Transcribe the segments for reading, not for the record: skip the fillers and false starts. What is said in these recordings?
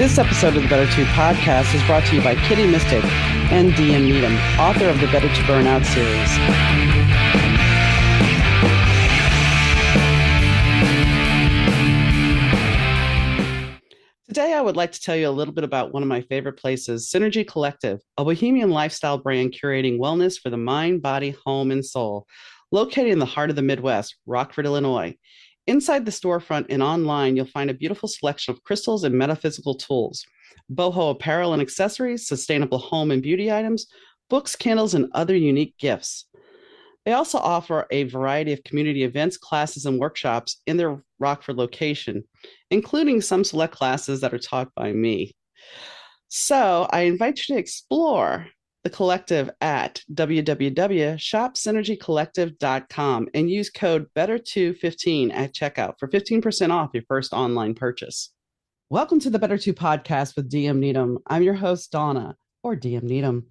This episode of the Better 2 podcast is brought to you by Kitty Mystic and DM Needham, author of the Better to Burn Out series. Today, I would like to tell you a little bit about one of my favorite places, Synergy Collective, a bohemian lifestyle brand curating wellness for the mind, body, home, and soul. Located in the heart of the Midwest, Rockford, Illinois. Inside the storefront and online, you'll find a beautiful selection of crystals and metaphysical tools, boho apparel and accessories, sustainable home and beauty items, books, candles, and other unique gifts. They also offer a variety of community events, classes, and workshops in their Rockford location, including some select classes that are taught by me. So I invite you to explore the collective at www.shopsynergycollective.com and use code BETTER215 at checkout for 15% off your first online purchase. Welcome to the Better 2 podcast with DM Needham. I'm your host, Donna, or DM Needham.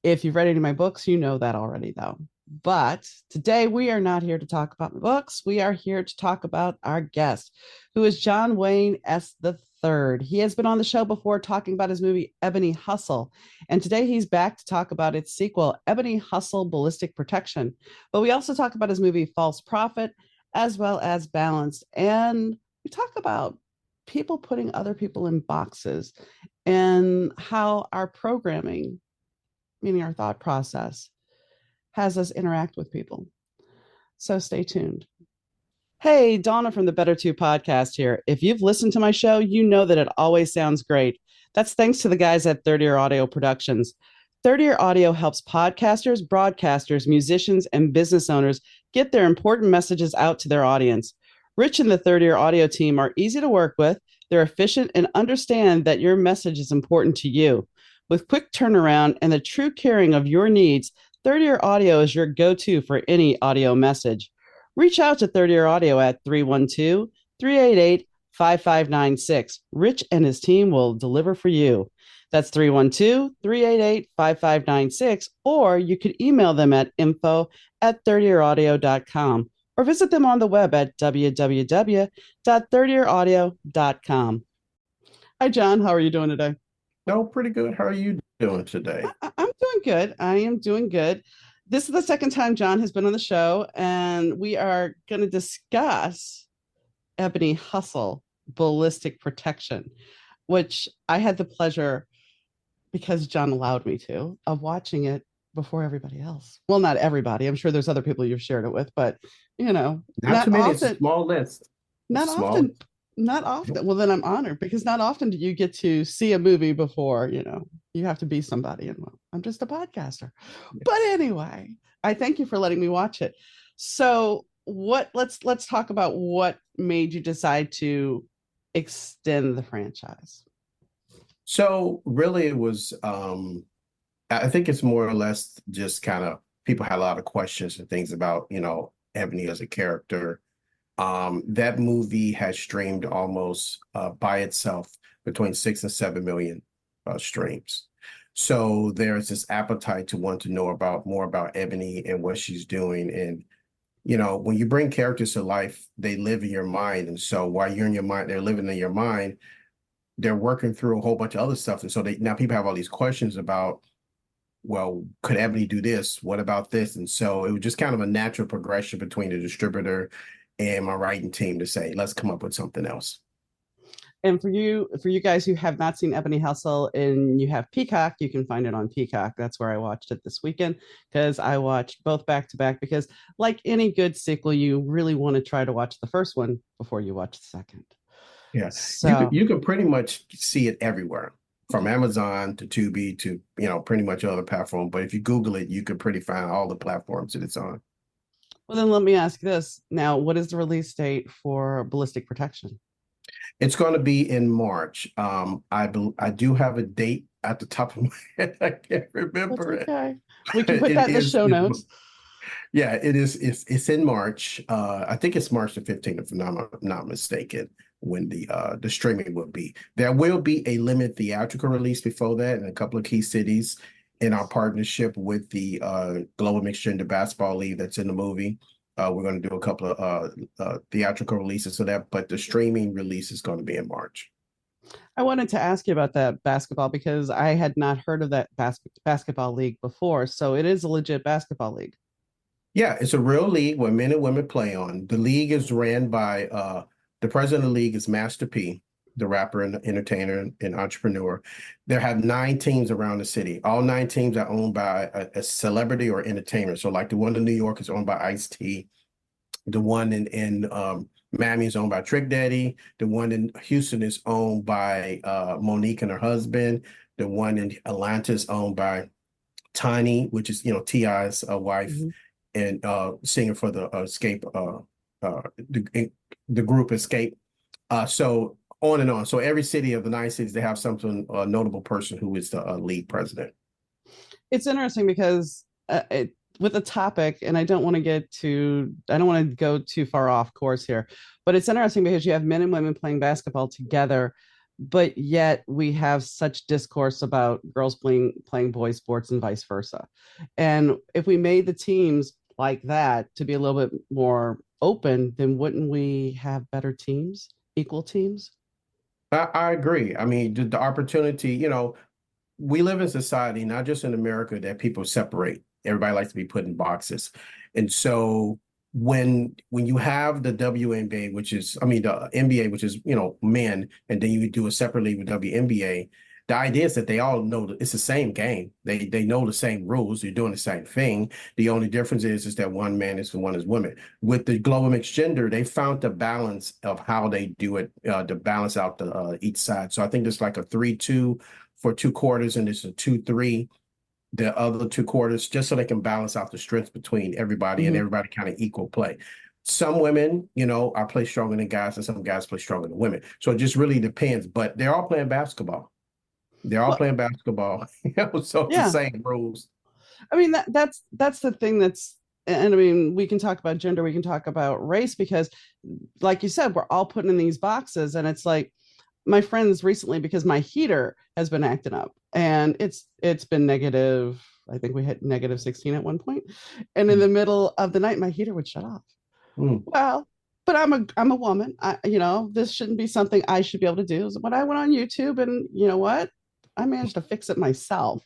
If you've read any of my books, you know that already, though. But today we are not here to talk about the books. We are here to talk about our guest, who is John Wayne S. III. He has been on the show before talking about his movie, Ebony Hustle. And today he's back to talk about its sequel, Ebony Hustle, Ballistic Protection. But we also talk about his movie, False Prophet, as well as Balanced. And we talk about people putting other people in boxes and how our programming, meaning our thought process, has us interact with people. So stay tuned. Hey, Donna from the Better 2 podcast here. If you've listened to my show, you know that it always sounds great. That's thanks to the guys at Third Ear Audio Productions. Third Ear Audio helps podcasters, broadcasters, musicians, and business owners get their important messages out to their audience. Rich and the Third Ear Audio team are easy to work with. They're efficient and understand that your message is important to you. With quick turnaround and the true caring of your needs, Third Ear Audio is your go-to for any audio message. Reach out to Third Ear Audio at 312-388-5596. Rich and his team will deliver for you. That's 312-388-5596. Or you could email them at info@thirdearaudio.com or visit them on the web at www.thirdearaudio.com. Hi, John. How are you doing today? No, pretty good. How are you doing today? I'm doing good. I am doing good. This is the second time John has been on the show, and we are going to discuss Ebony Hustle, Ballistic Protection, which I had the pleasure, because John allowed me to, of watching it before everybody else. Well, not everybody. I'm sure there's other people you've shared it with, but, you know, not too many. It's a small list. Not often. Not often. Well, then I'm honored, because not often do you get to see a movie before, you have to be somebody. And well, I'm just a podcaster. Yeah. But anyway, I thank you for letting me watch it. So let's talk about what made you decide to extend the franchise. So really it was, I think it's more or less just kind of, people had a lot of questions and things about, Ebony as a character. That movie has streamed almost by itself between 6 and 7 million streams. So there's this appetite to want to know more about Ebony and what she's doing. And, when you bring characters to life, they live in your mind. And so while you're in your mind, they're living in your mind, they're working through a whole bunch of other stuff. And so now people have all these questions about, well, could Ebony do this? What about this? And so it was just kind of a natural progression between the distributor and my writing team to say, let's come up with something else. And for you guys who have not seen Ebony Hustle and you have Peacock, you can find it on Peacock. That's where I watched it this weekend, because I watched both back to back, because like any good sequel, you really want to try to watch the first one before you watch the second. Yeah. So you can pretty much see it everywhere, from Amazon to Tubi to, pretty much other platforms. But if you Google it, you could pretty find all the platforms that it's on. Well, then let me ask this. Now, what is the release date for Ballistic Protection? It's going to be in March. I do have a date at the top of my head. I can't remember it. Okay. We can put that in the show notes. Yeah, it is. It's in March. I think it's March the 15th, if I'm not mistaken, when the streaming will be. There will be a limited theatrical release before that in a couple of key cities in our partnership with the Global Mixed Gender Basketball League that's in the movie. We're going to do a couple of theatrical releases of that, but the streaming release is going to be in March. I wanted to ask you about that basketball because I had not heard of that basketball league before. So it is a legit basketball league. Yeah, it's a real league where men and women play on. The league is ran by the president of the league is Master P, the rapper and entertainer and entrepreneur. There have 9 teams around the city. All 9 teams are owned by a celebrity or entertainer. So like the one in New York is owned by Ice-T. The one in Miami is owned by Trick Daddy. The one in Houston is owned by Monique and her husband. The one in Atlanta is owned by Tiny, which is T.I.'s wife Mhm. and singer for the Escape, the group Escape. So on and on. So every city of the 9 cities, they have something a notable person who is the league president. It's interesting because with the topic, and I don't want to go too far off course here, but it's interesting because you have men and women playing basketball together, but yet we have such discourse about girls playing boys sports and vice versa. And if we made the teams like that to be a little bit more open, then wouldn't we have better teams, equal teams? I agree. I mean, the opportunity, we live in society, not just in America, that people separate. Everybody likes to be put in boxes. And so when you have the WNBA, which is, I mean, the NBA, which is, men, and then you do a separate league with WNBA, the idea is that they all know that it's the same game. They know the same rules. You're doing the same thing. The only difference is that one man is and one is women. With the global mixed gender, they found the balance of how they do it to balance out the each side. So I think there's like a 3-2 for 2 quarters, and it's a 2-3 the other 2 quarters, just so they can balance out the strengths between everybody and Mhm. everybody kind of equal play. Some women, are play stronger than guys, and some guys play stronger than women. So it just really depends. But they're all playing basketball. They're all Well, playing basketball. So it's the yeah. same rules. I mean that's the thing that's and I mean we can talk about gender, we can talk about race because like you said, we're all put in these boxes and it's like my friends recently because my heater has been acting up and it's been negative. I think we hit negative 16 at one point. And in the middle of the night, my heater would shut off. Mm. Well, but I'm a woman. This shouldn't be something I should be able to do. So, but I went on YouTube and you know what? I managed to fix it myself.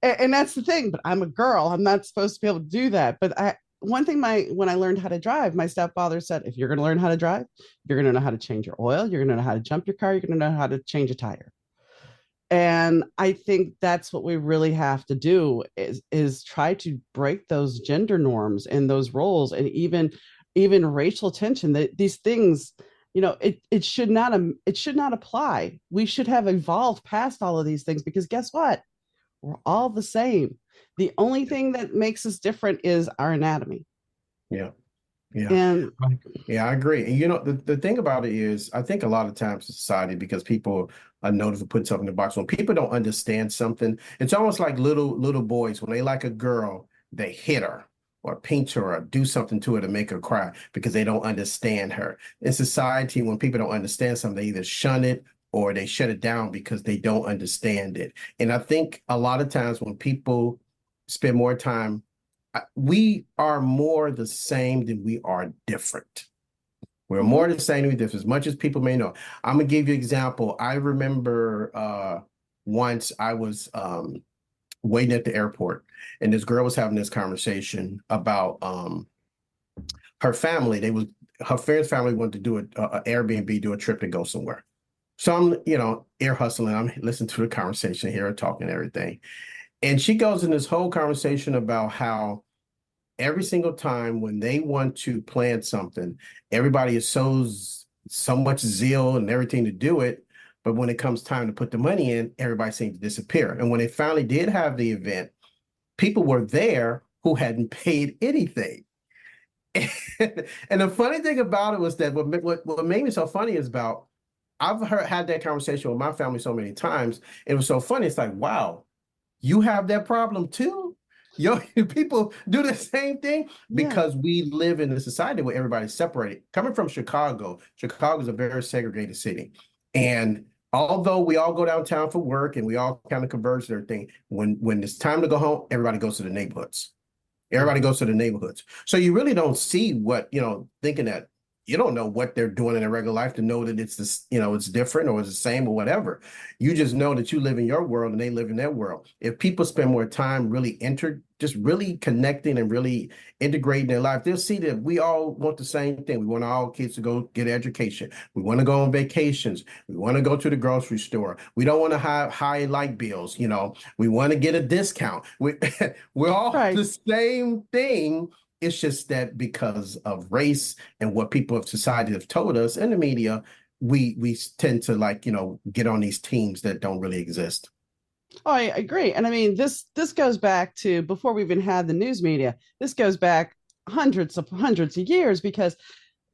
And that's the thing, but I'm a girl. I'm not supposed to be able to do that. But one thing when I learned how to drive, my stepfather said, if you're going to learn how to drive, you're going to know how to change your oil, you're going to know how to jump your car, you're going to know how to change a tire. And I think that's what we really have to do is try to break those gender norms and those roles and even racial tension that these things it should not apply. We should have evolved past all of these things because guess what, we're all the same. The only thing that makes us different is our anatomy. Yeah. Yeah. And Yeah, I agree. And the thing about it is, I think a lot of times in society, because people are noted for putting something in the box, when people don't understand something, it's almost like little boys, when they like a girl, they hit her or pinch her or do something to her to make her cry because they don't understand her. In society, when people don't understand something, they either shun it or they shut it down because they don't understand it. And I think a lot of times when people spend more time we are more the same than we are different. We're mhm, more the same than we different, as much as people may know. I'm gonna give you an example. I remember once I was waiting at the airport, and this girl was having this conversation about her family. Her friend's family wanted to do a Airbnb, do a trip to go somewhere. So I'm, ear hustling. I'm listening to the conversation here, talking everything. And she goes in this whole conversation about how every single time when they want to plan something, everybody is so much zeal and everything to do it. But when it comes time to put the money in, everybody seems to disappear. And when they finally did have the event, people were there who hadn't paid anything. And the funny thing about it was that what made me so funny is about had that conversation with my family so many times. It was so funny. It's like, wow, you have that problem too? Yo, people do the same thing yeah. because we live in a society where everybody's separated. Coming from Chicago, Chicago is a very segregated city. And although we all go downtown for work and we all kind of converge to everything, when it's time to go home, everybody goes to the neighborhoods. Everybody Mhm. goes to the neighborhoods. So you really don't see what, thinking that you don't know what they're doing in their regular life to know that it's this, it's different or it's the same or whatever. You just know that you live in your world and they live in their world. If people spend more time really just really connecting and really integrating their life, they'll see that we all want the same thing. We want all kids to go get education. We want to go on vacations. We want to go to the grocery store. We don't want to have high light bills. We want to get a discount. We're all Right. the same thing. It's just that because of race and what people of society have told us and the media, we tend to get on these teams that don't really exist. Oh, I agree. And I mean, this goes back to before we even had the news media. This goes back hundreds of years because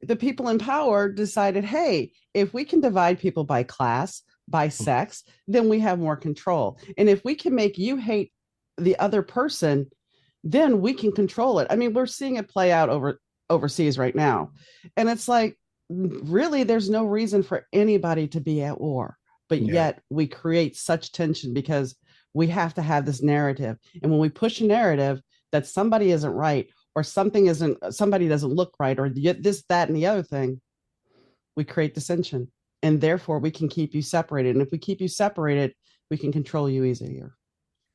the people in power decided, hey, if we can divide people by class, by sex, then we have more control. And if we can make you hate the other person, then we can control it. I mean, we're seeing it play out overseas right now. And it's like, really, there's no reason for anybody to be at war. But Yeah. yet we create such tension because we have to have this narrative. And when we push a narrative that somebody isn't right or somebody doesn't look right or this, that, and the other thing, we create dissension. And therefore we can keep you separated. And if we keep you separated, we can control you easier.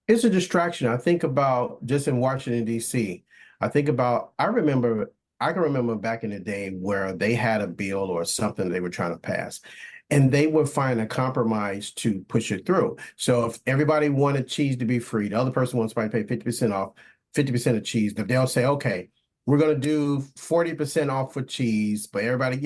It's a distraction. I think about just in Washington, D.C. I can remember back in the day where they had a bill or something they were trying to pass, and they would find a compromise to push it through. So if everybody wanted cheese to be free, the other person wants to pay 50% off, 50% of cheese, they'll say, okay, we're going to do 40% off for cheese, but everybody,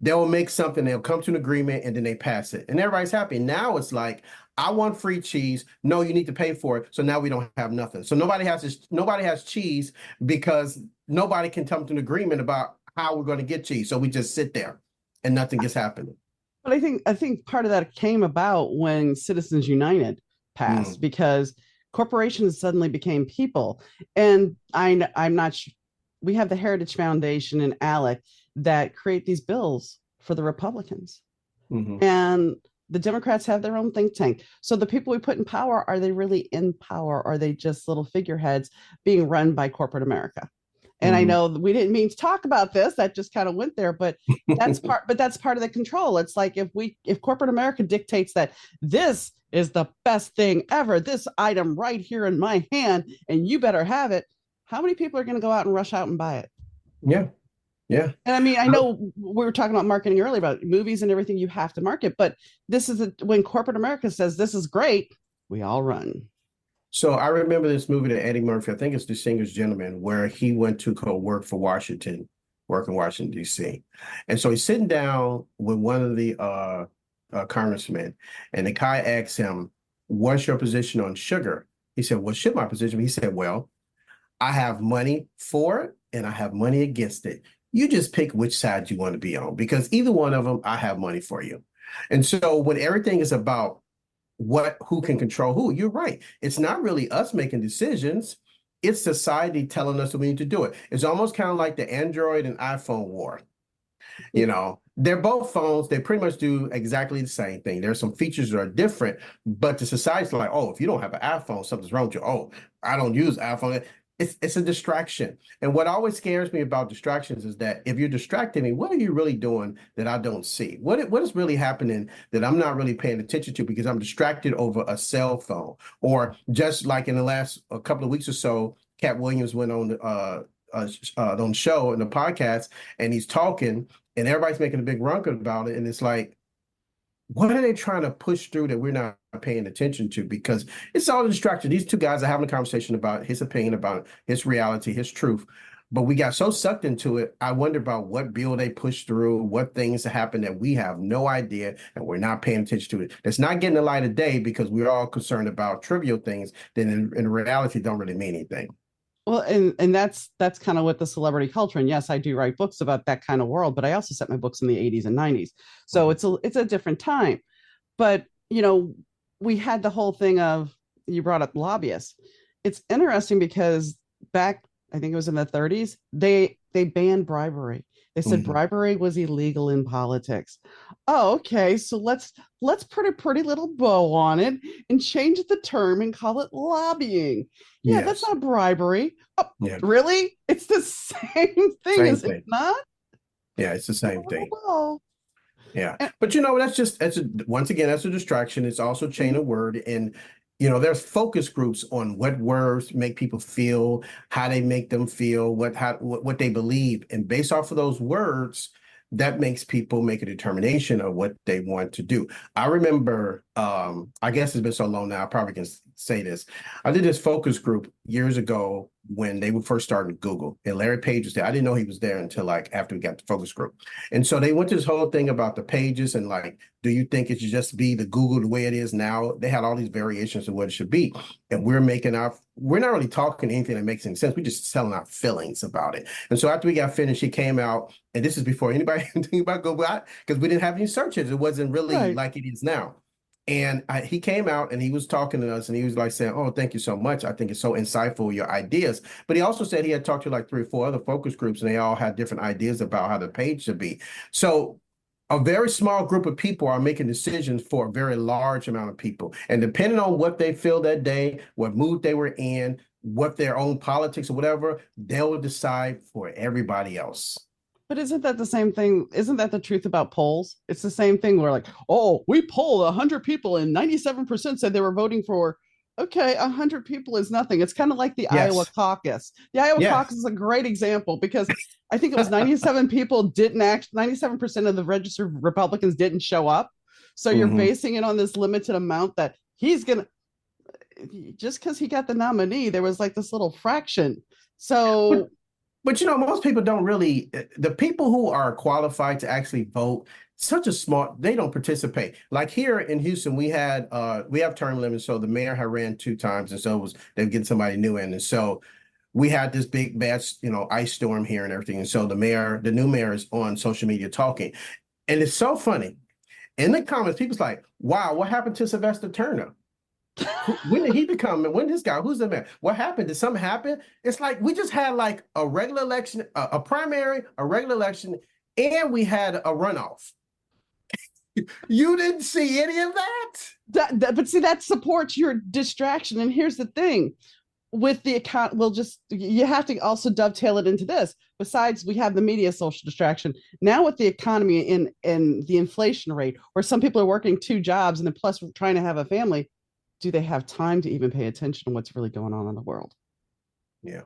they'll make something, they'll come to an agreement, and then they pass it. And everybody's happy. Now it's like, I want free cheese. No, you need to pay for it. So now we don't have nothing. So nobody has cheese because nobody can come to an agreement about how we're going to get cheese. So we just sit there and nothing gets happening. But I think part of that came about when Citizens United passed Mm, because corporations suddenly became people. And I'm not we have the Heritage Foundation and ALEC that create these bills for the Republicans. mhm. And the Democrats have their own think tank. So the people we put in power, are they really in power? Or are they just little figureheads being run by corporate America? And I Mhm. know we didn't mean to talk about this, that just kind of went there, but that's part of the control. It's like if corporate America dictates that this is the best thing ever, this item right here in my hand, and you better have it, how many people are going to go out and rush out and buy it? Yeah, yeah. And I mean, I know we were talking about marketing earlier about movies and everything you have to market, but when corporate America says this is great, we all run. So I remember this movie that Eddie Murphy, I think it's Distinguished Gentleman, where he went to go work for work in Washington, D.C. And so he's sitting down with one of the congressmen, and the guy asks him, what's your position on sugar? He said, what should my position be? He said, well, I have money for it and I have money against it. You just pick which side you want to be on because either one of them, I have money for you. And so when everything is about who can control who, you're right. It's not really us making decisions. It's society telling us that we need to do it. It's almost kind of like the Android and iPhone war. They're both phones. They pretty much do exactly the same thing. There's some features that are different, but the society's like, oh, if you don't have an iPhone, something's wrong with you. Oh, I don't use iPhone. It's a distraction. And what always scares me about distractions is that if you're distracting me, what are you really doing that I don't see? What is really happening that I'm not really paying attention to because I'm distracted over a cell phone? Or just like in the last a couple of weeks or so, Cat Williams went on the show and the podcast, and he's talking, and everybody's making a big ruckus about it, and it's like, what are they trying to push through that we're not paying attention to? Because it's all a distraction. These two guys are having a conversation about his opinion, about his reality, his truth. But we got so sucked into it. I wonder about what bill they pushed through, what things happen that we have no idea and we're not paying attention to it. It's not getting the light of day because we're all concerned about trivial things that in reality don't really mean anything. Well, and that's kind of what the celebrity culture. And yes, I do write books about that kind of world, but I also set my books in the 80s and 90s. So Mhm. it's a different time. But we had the whole thing of you brought up lobbyists. It's interesting because back, I think it was in the 30s, they banned bribery. They said Mhm. bribery was illegal in politics. Oh, okay. So let's put a pretty little bow on it and change the term and call it lobbying. Yeah, that's Yes. not bribery. Oh, Yeah. really? It's the same thing, Same is it thing. not? Yeah, it's the same thing. Whoa. Yeah. And, But you know, once again, that's a distraction. It's also chain of word. And there's focus groups on what words make people feel, how they make them feel, what they believe. And based off of those words, that makes people make a determination of what they want to do. I remember, I guess it's been so long now, I probably can say this. I did this focus group years ago when they were first starting Google, and Larry Page was there. I didn't know he was there until like after we got the focus group. And so they went to this whole thing about the pages and like, do you think it should just be the Google the way it is now? They had all these variations of what it should be. And we're not really talking anything that makes any sense. We're just telling our feelings about it. And so after we got finished, he came out, and this is before anybody think about Google, because we didn't have any searches. It wasn't really right. like it is now. And he came out and he was talking to us and he was like saying, "Oh, thank you so much. I think it's so insightful, your ideas." But he also said he had talked to like 3 or 4 other focus groups and they all had different ideas about how the page should be. So a very small group of people are making decisions for a very large amount of people. And depending on what they feel that day, what mood they were in, what their own politics or whatever, they'll decide for everybody else. But isn't that the same thing? Isn't that the truth about polls? It's the same thing. We're like, oh, we polled 100 people and 97% said they were voting for. Okay, 100 people is nothing. It's kind of like the Iowa Yes. caucus. The Iowa Yes. caucus is a great example because I think it was 97 people didn't 97% of the registered Republicans didn't show up. So you're Mhm. basing it on this limited amount that he's going to, just because he got the nominee, there was like this little fraction. But So, But most people don't really, the people who are qualified to actually vote, such a small, they don't participate. Like here in Houston, we have term limits, so the mayor had ran 2 times, and so they're getting somebody new in. And so we had this big bad, ice storm here and everything. And so the new mayor is on social media talking. And it's so funny. In the comments, people's like, wow, what happened to Sylvester Turner? When did he become? When this guy? Who's the man? What happened? Did something happen? It's like we just had like a regular election, a primary, a regular election, and we had a runoff. You didn't see any of that? but see, that supports your distraction. And here's the thing with the account, you have to also dovetail it into this. Besides, we have the media social distraction. Now with the economy and the inflation rate, where some people are working 2 jobs and then plus trying to have a family, do they have time to even pay attention to what's really going on in the world? Yeah.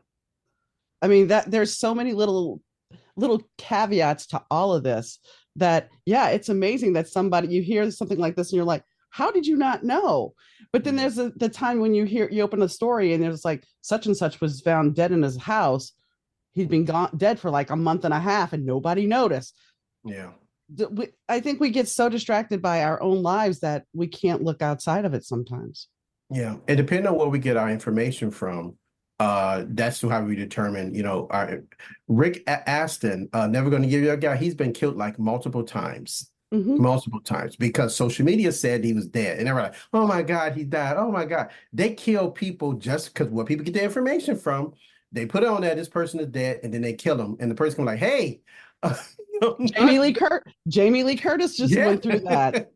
I mean, that there's so many little caveats to all of this that yeah, it's amazing that somebody you hear something like this and you're like, how did you not know? But then Yeah. there's the time when you open the story and there's like such and such was found dead in his house. He'd been dead for like a month and a half and nobody noticed. Yeah. I think we get so distracted by our own lives that we can't look outside of it sometimes. Yeah. And depending on where we get our information from, that's how we determine, our Rick Aston, never going to give you a guy. He's been killed like Mm-hmm. multiple times because social media said he was dead. And they're like, oh my God, he died. Oh my God. They kill people just because what people get their information from, they put it on that this person is dead, and then they kill him. And the person can be like, hey, not Jamie Lee Curtis just yeah. went through that.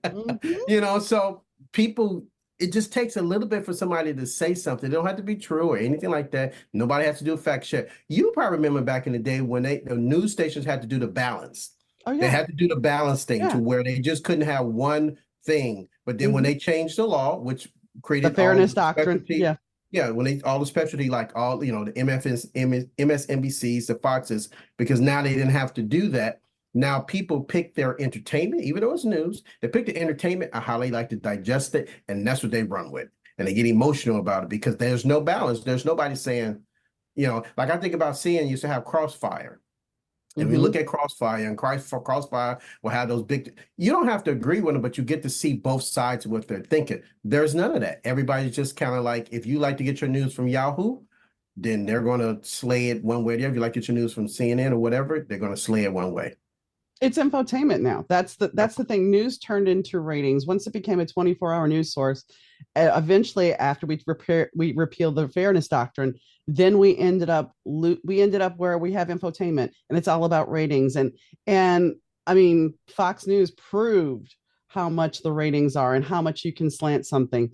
Mm-hmm. So people, it just takes a little bit for somebody to say something. It don't have to be true or anything like that. Nobody has to do a fact check. You probably remember back in the day when the news stations had to do the balance. Oh They yeah, had to do the balance thing to yeah. where they just couldn't have one thing. But then when Mm-hmm. they changed the law, which The created all fairness the doctrine. specialty, Yeah. yeah, when they all the specialty, like all the MSNBCs, the Foxes, because now they didn't have to do that. Now people pick their entertainment, even though it's news, they pick the entertainment and how they like to digest it, and that's what they run with. And they get emotional about it because there's no balance. There's nobody saying, like I think about CNN used to have Crossfire. And we Mm-hmm. look at Crossfire, and Crossfire will have those big. You don't have to agree with them, but you get to see both sides of what they're thinking. There's none of that. Everybody's just kind of like, if you like to get your news from Yahoo, then they're going to slay it one way or the other. If you like to get your news from CNN or whatever, they're going to slay it one way. It's infotainment now. That's the thing. News turned into ratings once it became a 24-hour news source. Eventually, after we repealed the fairness doctrine, then we ended up where we have infotainment, and it's all about ratings. And I mean, Fox News proved how much the ratings are and how much you can slant something.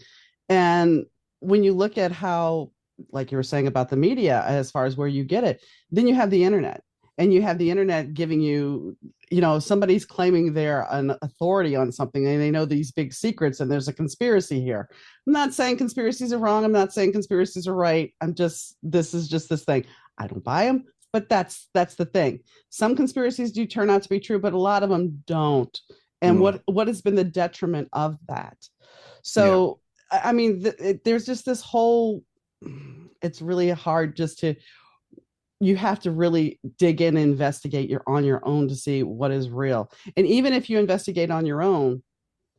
And when you look at how, like you were saying about the media, as far as where you get it, then you have the internet. and you have the internet giving you, somebody's claiming they're an authority on something and they know these big secrets and there's a conspiracy here. I'm not saying conspiracies are wrong. I'm not saying conspiracies are right. This is just this thing. I don't buy them, but that's the thing. Some conspiracies do turn out to be true, but a lot of them don't. And Mm, what has been the detriment of that? yeah. So, I mean, there's just this whole, it's really hard just to, you have to really dig in and investigate on your own to see what is real. And even if you investigate on your own,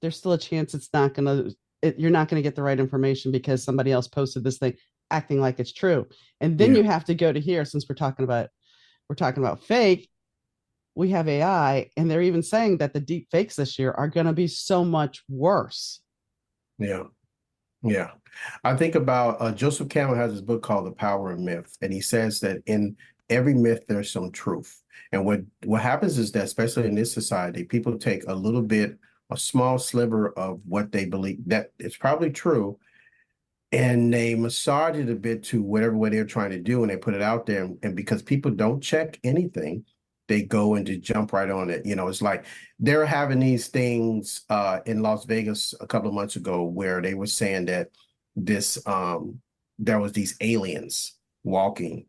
there's still a chance it's not going to, you're not going to get the right information because somebody else posted this thing acting like it's true. And then Yeah. you have to go to here, since we're talking about fake, we have AI, and they're even saying that the deep fakes this year are going to be so much worse. Yeah. Yeah. I think about Joseph Campbell has this book called The Power of Myth, and he says that in every myth there's some truth. And what happens is that, especially in this society, people take a little bit, a small sliver of what they believe that it's probably true, and they massage it a bit to whatever way they're trying to do, and they put it out there. And because people don't check anything, they go and just jump right on it. It's like they're having these things in Las Vegas a couple of months ago where they were saying that this there was these aliens walking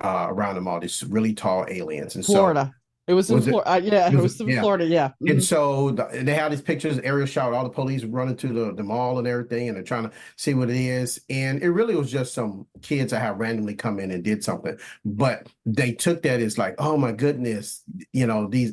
around the mall, these really tall aliens. And so Florida. It was in was it Florida. Yeah, it was was in yeah. Florida. Yeah. And Mhm. so they had these pictures, aerial shot, all the police running to the mall and everything, and they're trying to see what it is. And it really was just some kids that had randomly come in and did something. But they took that as like, oh my goodness, these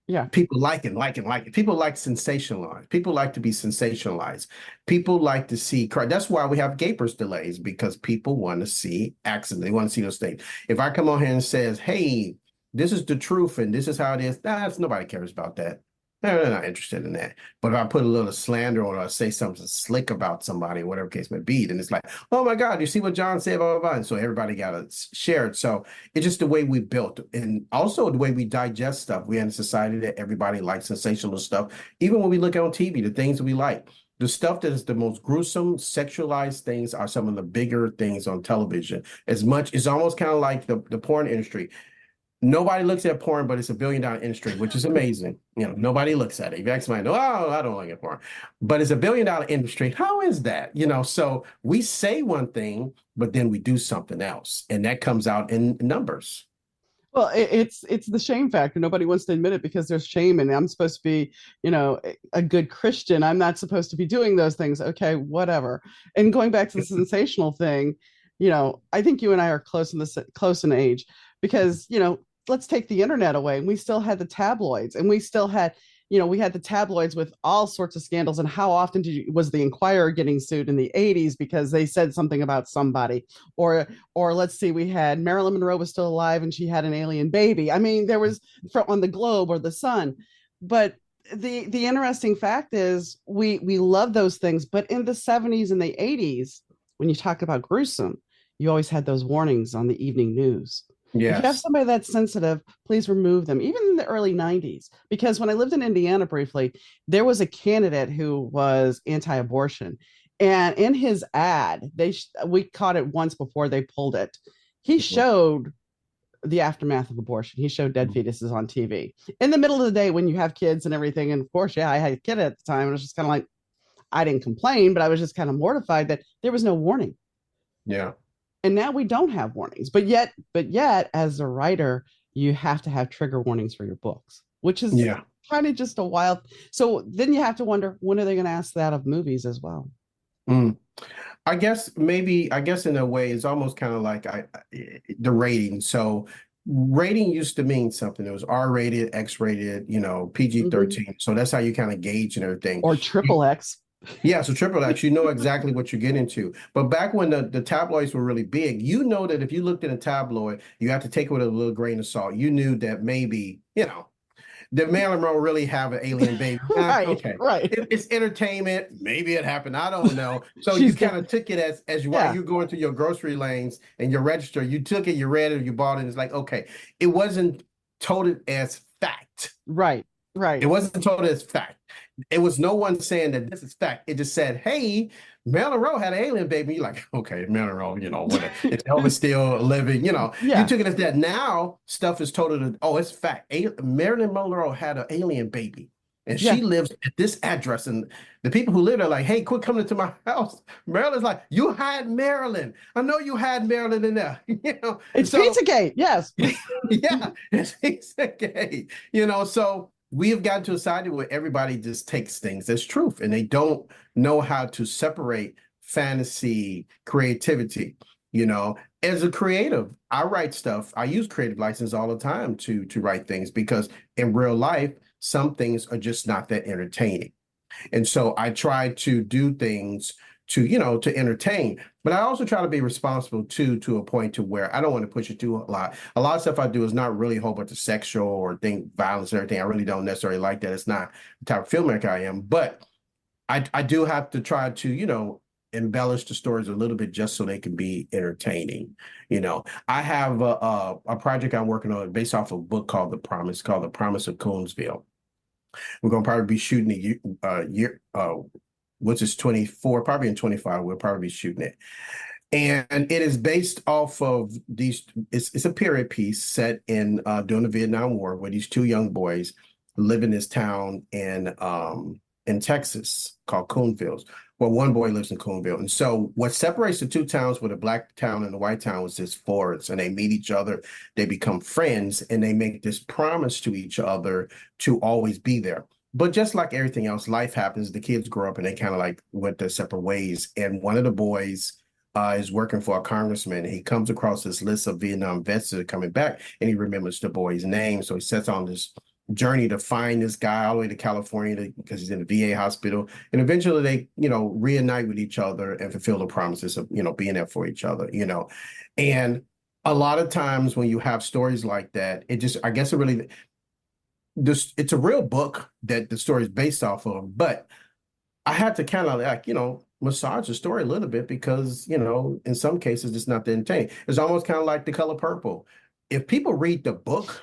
Yeah. people like it. People like sensationalized. People like to be sensationalized. People like to see crime. That's why we have gapers delays, because people want to see accidents. They want to see those things. If I come on here and says, hey, this is the truth and this is how it is, nobody cares about that. They're not interested in that. But if I put a little slander or I say something slick about somebody, whatever case may be, then it's like, oh my God, you see what John said, blah, blah, blah. And so everybody got to share it. So it's just the way we built, and also the way we digest stuff. We're in a society that everybody likes sensational stuff. Even when we look on TV, the things that we like, the stuff that is the most gruesome, sexualized things are some of the bigger things on television. As much, it's almost kind of like the porn industry. Nobody looks at porn, but it's $1 billion industry, which is amazing. Nobody looks at it. If you ask somebody, oh, I don't like it porn, but it's $1 billion industry. How is that? So we say one thing, but then we do something else, and that comes out in numbers. Well, it's the shame factor. Nobody wants to admit it because there's shame, and I'm supposed to be, a good Christian. I'm not supposed to be doing those things. Okay, whatever. And going back to the sensational thing, I think you and I are close in age, because let's take the internet away, and we still had the tabloids, and we still had, we had the tabloids with all sorts of scandals. And how often was the Inquirer getting sued in the 80s because they said something about somebody? Or let's see, we had Marilyn Monroe was still alive and she had an alien baby. I mean, there was on the Globe or the Sun. But the interesting fact is we love those things, but in the 70s and the 80s, when you talk about gruesome, you always had those warnings on the evening news. If you have Yes. somebody that's sensitive, please remove them. Even in the early 90s, because when I lived in Indiana briefly, there was a candidate who was anti-abortion. And in his ad, we caught it once before they pulled it. He showed the aftermath of abortion. He showed dead fetuses on TV in the middle of the day when you have kids and everything. And of course, yeah, I had a kid at the time. And it was just kind of like, I didn't complain, but I was just kind of mortified that there was no warning. Yeah. And now we don't have warnings. But yet, as a writer, you have to have trigger warnings for your books, which is Yeah. kind of just a wild. So then you have to wonder, when are they going to ask that of movies as well? Mm. I guess in a way it's almost kind of like the rating. So rating used to mean something. It was R-rated, X-rated, Mhm. PG-13. So that's how you kind of gauge and everything. Or triple X. Yeah, so triple X, you know exactly what you're getting into. But back when the tabloids were really big, you know that if you looked at a tabloid, you have to take it with a little grain of salt. You knew that maybe, did Marilyn Monroe really have an alien baby? Right, Okay. right. It's entertainment. Maybe it happened. I don't know. So you She's kind dead. of took it as while Yeah, you going through your grocery lanes and your register, you took it, you read it, you bought it. It's like, okay, it wasn't told as fact. right. Right. It wasn't told as fact. It was no one saying that this is fact. It just said, hey, Marilyn Monroe had an alien baby. You're like, okay, Marilyn Monroe, what if Elvis still living, you Yeah. took it as that. Now stuff is told, oh, it's fact. Marilyn Monroe had an alien baby. And Yeah. she lives at this address. And the people who live there are like, hey, quit coming to my house. Marilyn's like, you had Marilyn. I know you had Marilyn in there. It's So Pizzagate. Yes. yeah, it's okay. So we have gotten to a side where everybody just takes things as truth and they don't know how to separate fantasy, creativity. As a creative, I write stuff. I use creative license all the time to write things because in real life, some things are just not that entertaining. And so I try to do things to entertain, but I also try to be responsible too, to a point to where I don't want to push it too a lot. A lot of stuff I do is not really a whole bunch of sexual or violence and everything. I really don't necessarily like that. It's not the type of filmmaker I am, but I do have to try to, embellish the stories a little bit just so they can be entertaining. I have a project I'm working on based off of a book called The Promise of Coonsville. We're going to probably be shooting which is 24, probably in 25, we'll probably be shooting it. And it is based off of it's a period piece set in during the Vietnam War where these two young boys live in this town in Texas called Coonville. Well, one boy lives in Coonville. And so what separates the two towns with a black town and the white town was this forest. And they meet each other, they become friends, and they make this promise to each other to always be there. But just like everything else, life happens. The kids grow up and they kind of like went their separate ways. And one of the boys is working for a congressman. He comes across this list of Vietnam vets that are coming back, and he remembers the boy's name. So he sets on this journey to find this guy all the way to California because he's in a VA hospital. And eventually they, reunite with each other and fulfill the promises of, being there for each other. And a lot of times when you have stories like that, I guess it's a real book that the story is based off of, but I had to kind of like, massage the story a little bit because, in some cases it's not the intent. It's almost kind of like The Color Purple. If people read the book,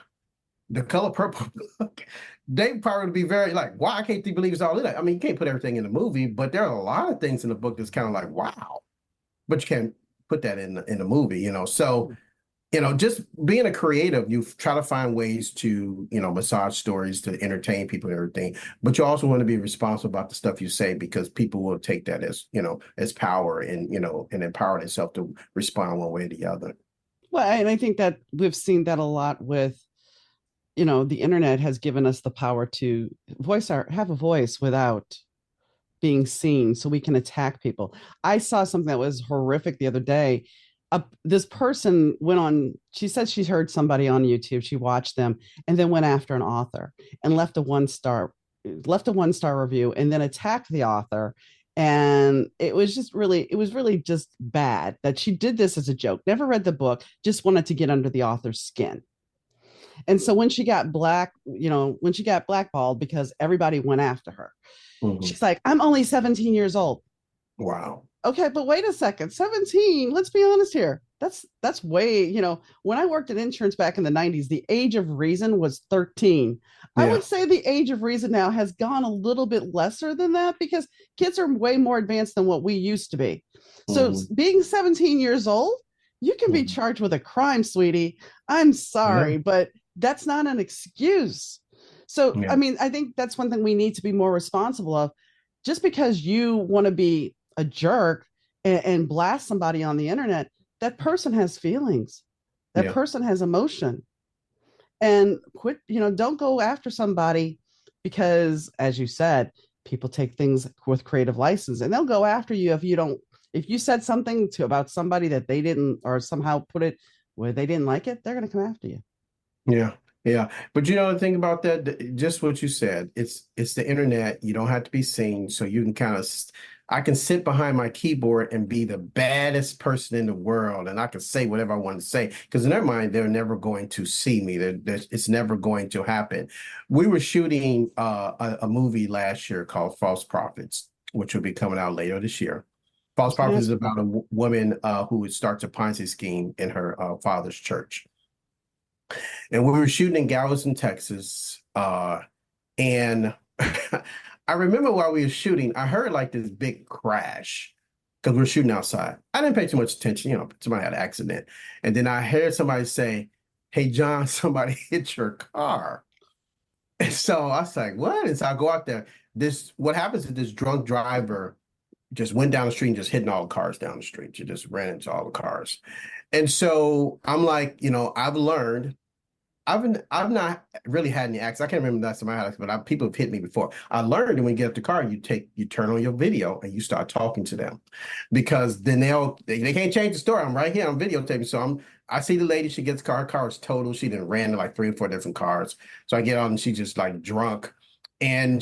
The Color Purple book, they probably would be very like, why can't they believe it's all in it? I mean, you can't put everything in the movie, but there are a lot of things in the book that's kind of like, wow, but you can't put that in the movie. So just being a creative, you try to find ways to, massage stories to entertain people and everything. But you also want to be responsible about the stuff you say because people will take that as power and empower themselves to respond one way or the other. Well, and I think that we've seen that a lot with, the internet has given us the power to have a voice without being seen so we can attack people. I saw something that was horrific the other day. This person went on, she said she heard somebody on YouTube, she watched them and then went after an author and left a 1 star review and then attacked the author. And it was really just bad that she did this as a joke, never read the book, just wanted to get under the author's skin. And so when she got when she got blackballed because everybody went after her, Mhm. she's like, I'm only 17 years old. Wow. Okay, but wait a second. 17, let's be honest here. That's way, when I worked in insurance back in the 90s, the age of reason was 13. I Yeah. would say the age of reason now has gone a little bit lesser than that because kids are way more advanced than what we used to be. So Hmm. being 17 years old, you can be Hmm. charged with a crime, sweetie. I'm Yeah. sorry, but that's not an excuse. So, Yeah. I mean, I think that's one thing we need to be more responsible of. Just because you want to be a jerk and blast somebody on the internet, that person has feelings. That Yeah. person has emotion. And don't go after somebody because, as you said, people take things with creative license and they'll go after you if you said something about somebody that they didn't or somehow put it where they didn't like it, they're going to come after you. Yeah, yeah. But the thing about that, just what you said, it's the internet. You don't have to be seen, so you can I can sit behind my keyboard and be the baddest person in the world, and I can say whatever I want to say because in their mind, they're never going to see me. It's never going to happen. We were shooting a movie last year called False Prophets, which will be coming out later this year. I False was going to Prophets is ask you about about a that. woman who starts a Ponzi scheme in her father's church. And we were shooting in Galveston, Texas. And I remember while we were shooting, I heard like this big crash because we were shooting outside. I didn't pay too much attention, somebody had an accident. And then I heard somebody say, "Hey, John, somebody hit your car." And so I was like, what? And so I go out there. What happens is this drunk driver just went down the street and just hitting all the cars down the street. She just ran into all the cars. And so I'm like, I've learned I've not really had any accidents. I can't remember the last time I had an accident, but people have hit me before. I learned that when you get up the car, you turn on your video and you start talking to them, because then they can't change the story. I'm right here, I'm videotaping. So I see the lady, she gets car, her car is total. She done ran to like 3 or 4 different cars. So I get on and she's just like drunk. And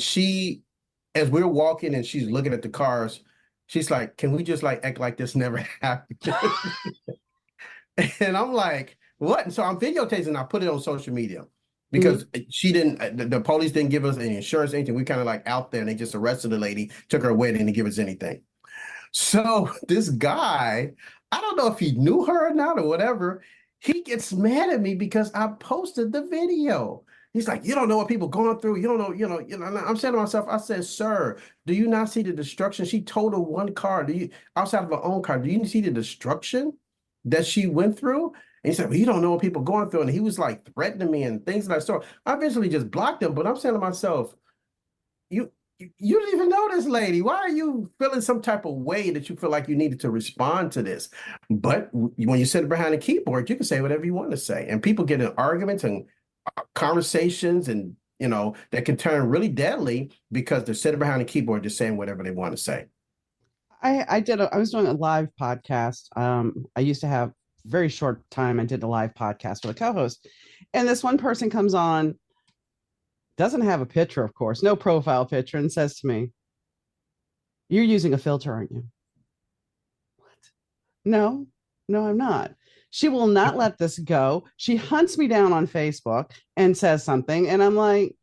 as we're walking and she's looking at the cars, she's like, "Can we just like act like this never happened?" And I'm like, what? And so I'm videotaping and I put it on social media Mhm. because she didn't, the police didn't give us any insurance, anything. We kind of like out there and they just arrested the lady, took her away, and didn't give us anything. So this guy, I don't know if he knew her or not or whatever, he gets mad at me because I posted the video. He's like, "You don't know what people going through. You don't know, And I'm saying to myself, I said, sir, do you not see the destruction? She totaled one car. Outside of her own car, do you see the destruction that she went through?" And he said, "Well, you don't know what people going through." And he was like threatening me and things of that sort. I eventually just blocked him, but I'm saying to myself, you you didn't even know this lady. Why are you feeling some type of way that you feel like you needed to respond to this? But when you sit behind a keyboard, you can say whatever you want to say. And people get in arguments and conversations and that can turn really deadly because they're sitting behind a keyboard just saying whatever they want to say. I was doing a live podcast. I used to have very short time. I did a live podcast with a co-host, and this one person comes on, doesn't have a picture, of course, no profile picture, and says to me, "You're using a filter, aren't you?" What? No, no, I'm not. She will not let this go. She hunts me down on Facebook and says something, and I'm like,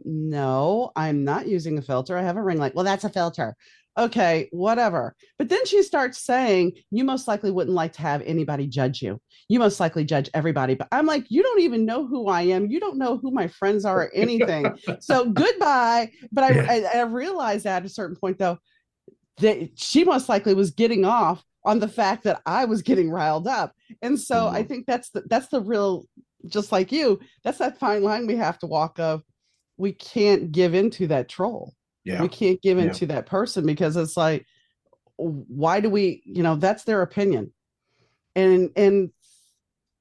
no, I'm not using a filter. I have a ring light. Well, that's a filter. Okay, whatever. But then she starts saying, you most likely wouldn't like to have anybody judge you. You most likely judge everybody. But I'm like, you don't even know who I am. You don't know who my friends are or anything. So goodbye. But Yeah. I realized at a certain point, though, that she most likely was getting off on the fact that I was getting riled up. And so I Mhm. think that's the real, just like you, that's that fine line we have to walk of, we can't give into that troll. We Yeah. can't give Yeah. into that person because it's like, why do we, that's their opinion. And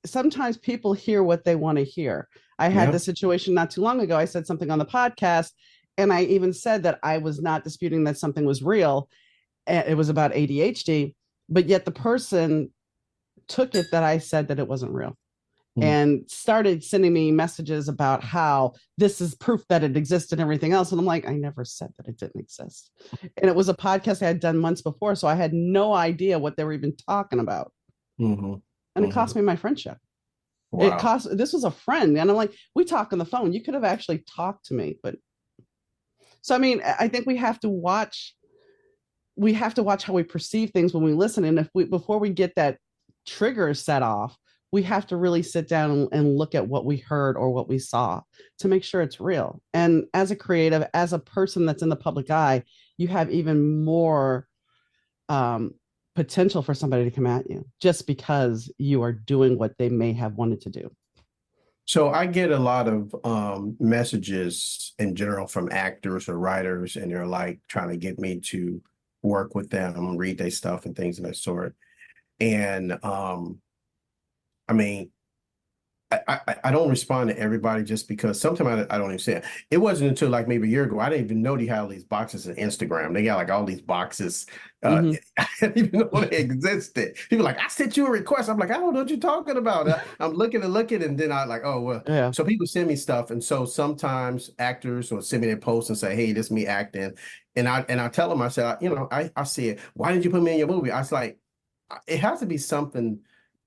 sometimes people hear what they want to hear. I had Yeah. this situation not too long ago. I said something on the podcast, and I even said that I was not disputing that something was real. It was about ADHD, but yet the person took it that I said that it wasn't real Mhm. and started sending me messages about how this is proof that it exists and everything else. And I'm like, I never said that it didn't exist. And it was a podcast I had done months before. So I had no idea what they were even talking about. Mhm. And it cost Mhm. me my friendship. Wow. This was a friend. And I'm like, we talk on the phone. You could have actually talked to me. But so, I mean, I think we have to watch how we perceive things when we listen. And if we, before we get that trigger set off, we have to really sit down and look at what we heard or what we saw to make sure it's real. And as a creative, as a person that's in the public eye, you have even more um, potential for somebody to come at you just because you are doing what they may have wanted to do. So I get a lot of messages in general from actors or writers, and they're like trying to get me to work with them, read their stuff and things of that sort. And I mean, I don't respond to everybody just because sometimes I don't even say it. It wasn't until like maybe a year ago I didn't even know they had all these boxes in Instagram. They got like all these boxes. Mm-hmm. I didn't even know they existed. People like, "I sent you a request." I'm like, "I don't know what you're talking about." I'm looking and looking, and then I like, oh well. Yeah. So people send me stuff, and so sometimes actors will send me their posts and say, "Hey, this is me acting," and I tell them, I said, I see it. Why did you put me in your movie? I was like, it has to be something,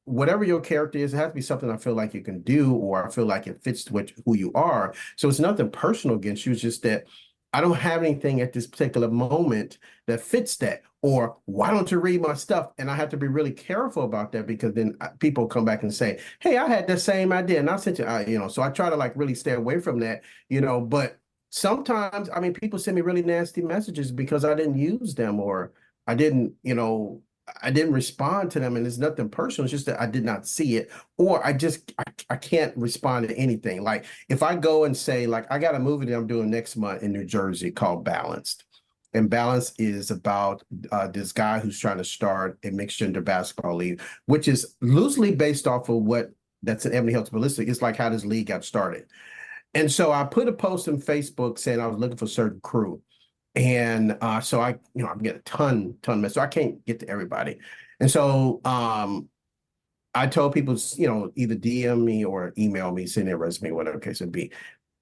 whatever your character is, it has to be something I feel like you can do, or I feel like it fits with who you are. So it's nothing personal against you. It's just that I don't have anything at this particular moment that fits that. or why don't you read my stuff? And I have to be really careful about that because then people come back and say, hey, I had the same idea and I sent you, so I try to like really stay away from that, but sometimes, I mean, people send me really nasty messages because I didn't use them or I didn't, I didn't respond to them and it's nothing personal. It's just that I did not see it or I can't respond to anything. Like if I go and say like, I got a movie that I'm doing next month in New Jersey called Balanced. And Balance is about this guy who's trying to start a mixed gender basketball league, which is loosely based off of what that's an Ebony Hustle Ballistic. It's like how this league got started. And so I put a post on Facebook saying I was looking for a certain crew. And so I'm getting a ton of messages. So I can't get to everybody. And so I told people, either DM me or email me, send their resume, whatever the case would be.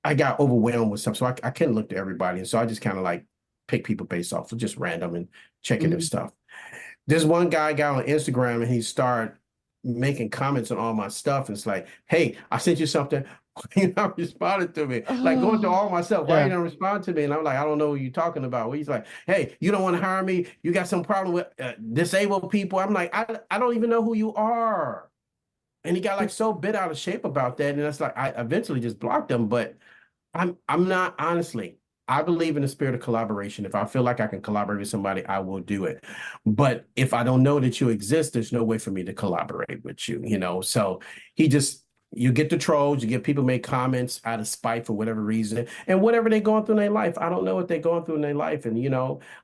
I got overwhelmed with stuff. So I couldn't look to everybody. And so I just kind of like pick people based off of just random and checking their stuff. There's one guy got on Instagram and he started making comments on all my stuff. And it's like, hey, I sent you something. You not responded to me. Like going through all my stuff. Why you don't respond to me? And I'm like, I don't know what you're talking about. Well, he's like, hey, you don't want to hire me. You got some problem with disabled people. I'm like, I don't even know who you are. And he got like so bent out of shape about that. And it's like I eventually just blocked him. But I'm not honestly. I believe in the spirit of collaboration. If I feel like I can collaborate with somebody, I will do it. But if I don't know that you exist, there's no way for me to collaborate with you. So you get the trolls, you get people make comments out of spite for whatever reason, and whatever they're going through in their life. I don't know what they're going through in their life. And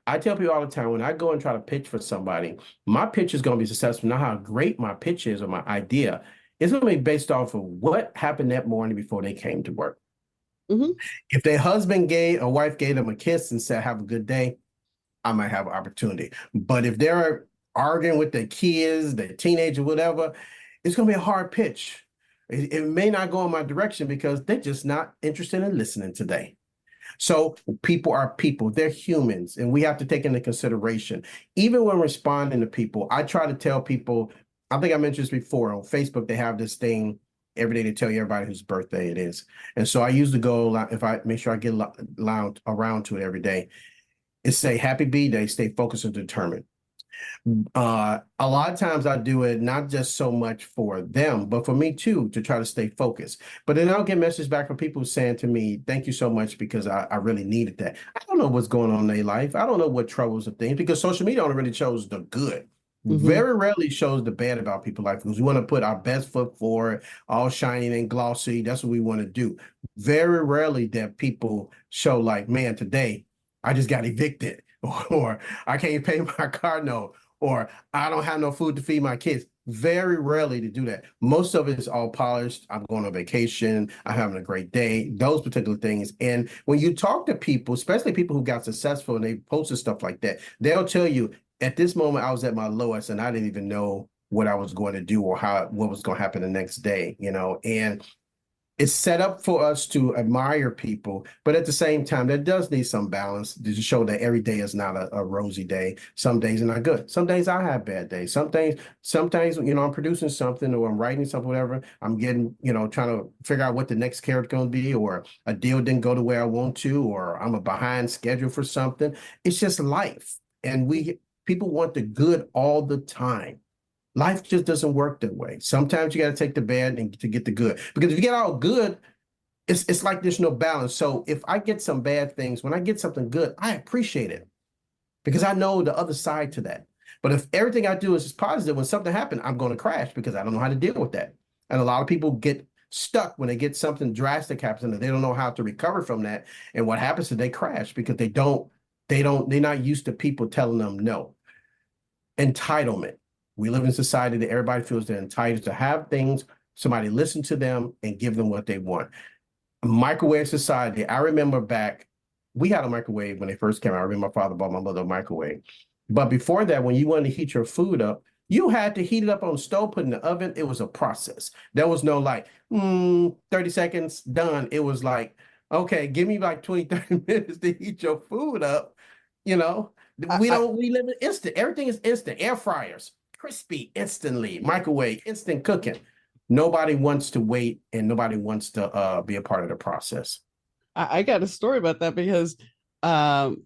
I tell people all the time when I go and try to pitch for somebody, my pitch is going to be successful, not how great my pitch is or my idea. It's going to be based off of what happened that morning before they came to work. Mm-hmm. If their husband gave or wife gave them a kiss and said, have a good day, I might have an opportunity. But if they're arguing with their kids, their teenager, whatever, it's going to be a hard pitch. It may not go in my direction because they're just not interested in listening today. So people are people, they're humans, and we have to take into consideration. Even when responding to people, I try to tell people, I think I mentioned this before, on Facebook, they have this thing every day to tell you everybody whose birthday it is. And so I use the goal, if I make sure I get around to it every day, is say happy B-Day, stay focused and determined. A lot of times I do it not just so much for them, but for me too, to try to stay focused. But then I'll get messages back from people saying to me, thank you so much because I really needed that. I don't know what's going on in their life. I don't know what troubles or things because social media only really shows the good. Mm-hmm. Very rarely shows the bad about people's life because we want to put our best foot forward, all shining and glossy. That's what we want to do. Very rarely that people show like, man, today I just got evicted or I can't pay my car note or I don't have no food to feed my kids. Very rarely to do that. Most of it is all polished. I'm going on vacation. I'm having a great day. Those particular things. And when you talk to people, especially people who got successful and they posted stuff like that, they'll tell you at this moment I was at my lowest and I didn't even know what I was going to do or what was going to happen the next day. And it's set up for us to admire people, but at the same time, there does need some balance to show that every day is not a rosy day. Some days are not good. Some days I have bad days. Sometimes, I'm producing something or I'm writing something, whatever. I'm getting, trying to figure out what the next character going to be, or a deal didn't go the way I want to, or I'm a behind schedule for something. It's just life. And people want the good all the time. Life just doesn't work that way. Sometimes you got to take the bad and to get the good. Because if you get all good, it's like there's no balance. So if I get some bad things, when I get something good, I appreciate it because I know the other side to that. But if everything I do is positive, when something happens, I'm going to crash because I don't know how to deal with that. And a lot of people get stuck when they get something drastic happen and they don't know how to recover from that. And what happens is they crash because they're not used to people telling them no. Entitlement. We live in a society that everybody feels they're entitled to have things, somebody listen to them and give them what they want. A microwave society. I remember we had a microwave when they first came out. I remember my father bought my mother a microwave. But before that, when you wanted to heat your food up, you had to heat it up on the stove, put it in the oven. It was a process. There was no like, 30 seconds, done. It was like, okay, give me like 20, 30 minutes to heat your food up. You know, we live in instant. Everything is instant. Air fryers, crispy instantly, microwave, instant cooking. Nobody wants to wait and nobody wants to be a part of the process. I got a story about that because um,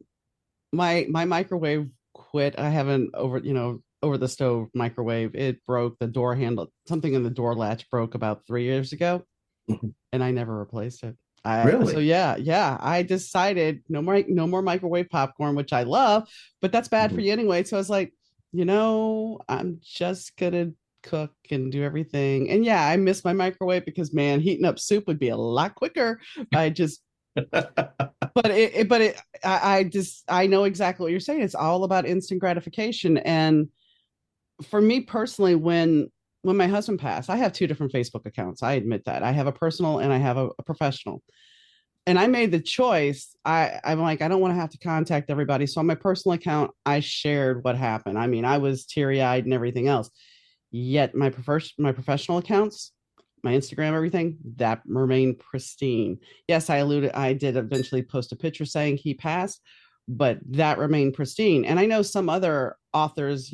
my microwave quit. I haven't over the stove microwave. It broke the door handle. Something in the door latch broke about 3 years ago, Mhm. and I never replaced it. So Really? yeah, I decided no more microwave popcorn, which I love, but that's bad for Mhm. you anyway. So I was like, I'm just gonna cook and do everything. And yeah, I miss my microwave because man, heating up soup would be a lot quicker. I just but it I just I know exactly what you're saying. It's all about instant gratification. And for me personally, when my husband passed, I have two different Facebook accounts. I admit that. I have a personal and I have a professional. And I made the choice. I'm like, I don't want to have to contact everybody. So on my personal account, I shared what happened. I mean, I was teary-eyed and everything else. Yet my professional accounts, my Instagram, everything, that remained pristine. Yes, I did eventually post a picture saying he passed, but that remained pristine. And I know some other authors,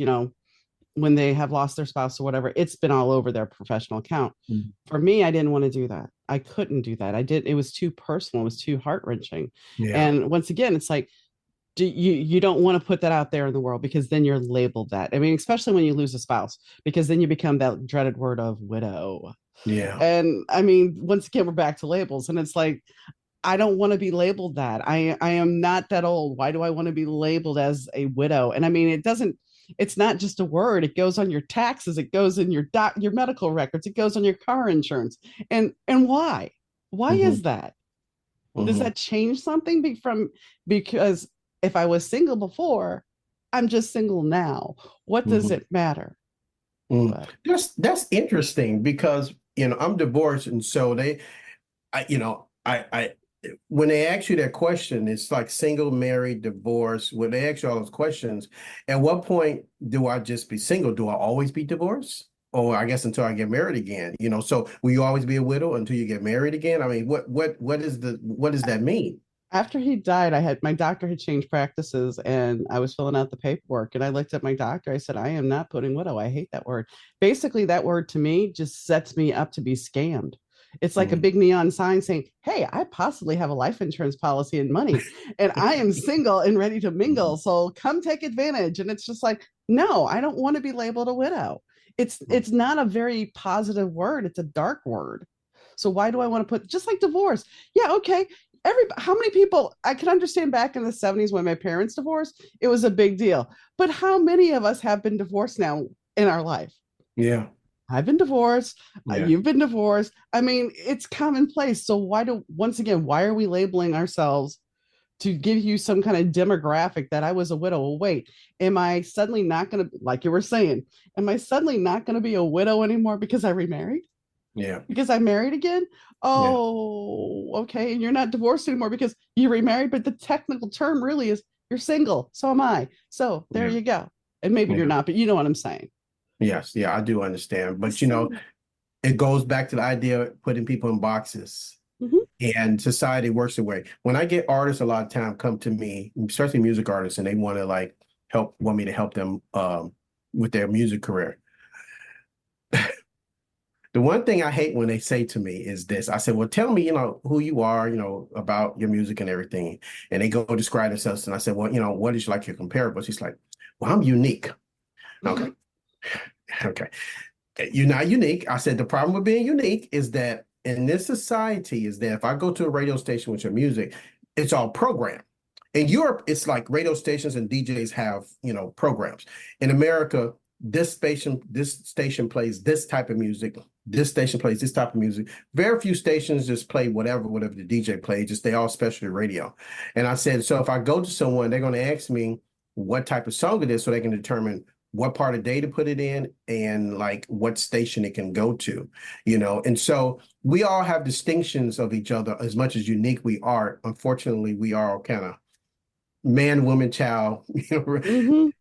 when they have lost their spouse or whatever, it's been all over their professional account. Mhm. For me, I didn't want to do that. I couldn't do that. It was too personal, it was too heart-wrenching. Yeah. And once again, it's like, you don't want to put that out there in the world because then you're labeled that. I mean, especially when you lose a spouse, because then you become that dreaded word of widow. Yeah. And I mean, once again, we're back to labels, and it's like, I don't want to be labeled that. I am not that old. Why do I want to be labeled as a widow? And I mean, it's not just a word. It goes on your taxes, it goes in your medical records, it goes on your car insurance. And why? Why Hmm. is that? Does Hmm. that change something because if I was single before, I'm just single now. What does Hmm. it matter? Mm. But That's interesting because I'm divorced, and so I when they ask you that question, it's like single, married, divorced. When they ask you all those questions, at what point do I just be single? Do I always be divorced? Or I guess until I get married again, so will you always be a widow until you get married again? I mean, what does that mean? after he died, my doctor had changed practices and I was filling out the paperwork. And I looked at my doctor. I said, I am not putting widow. I hate that word. Basically, that word to me just sets me up to be scammed. It's like a Mm. big neon sign saying, hey, I possibly have a life insurance policy and money, and I am single and ready to mingle. Mhm. So come take advantage. And it's just like, no, I don't want to be labeled a widow. It's not a very positive word. It's a dark word. So why do I want to put just like divorce? Yeah, okay, how many people I can understand back in the 70s when my parents divorced, it was a big deal. But how many of us have been divorced now in our life? Yeah, I've been divorced. yeah, You've been divorced. I mean, it's commonplace. So once again, why are we labeling ourselves to give you some kind of demographic that I was a widow? Well, wait, am I suddenly not going to, like you were saying, am I suddenly not going to be a widow anymore because I remarried? yeah, Because I married again? yeah, Oh, okay. And you're not divorced anymore because you remarried, but the technical term really is you're single. So am I. So there yeah, you go. And maybe you're yeah. not, but you know what I'm saying. Yes, yeah, I do understand. But So, it goes back to the idea of putting people in boxes. mhm. And society works the way. When I get artists a lot of time come to me, especially music artists, and they want to like want me to help them with their music career. The one thing I hate when they say to me is this. I said, well, tell me, who you are, about your music and everything. And they go describe themselves. And I said, well, what is like your comparable? She's like, well, I'm unique. Okay. Okay. You're not unique. I said, the problem with being unique is that in this society is that if I go to a radio station with your music, it's all programmed. In Europe, it's like radio stations and DJs have, programs. In America, this station plays this type of music. This station plays this type of music. Very few stations just play whatever the DJ plays. Just they all specialty radio. And I said, so if I go to someone, they're going to ask me what type of song it is, so they can determine what part of day to put it in and like what station it can go to, And so we all have distinctions of each other as much as unique we are. Unfortunately, we are kind of man, woman, child. Mhm.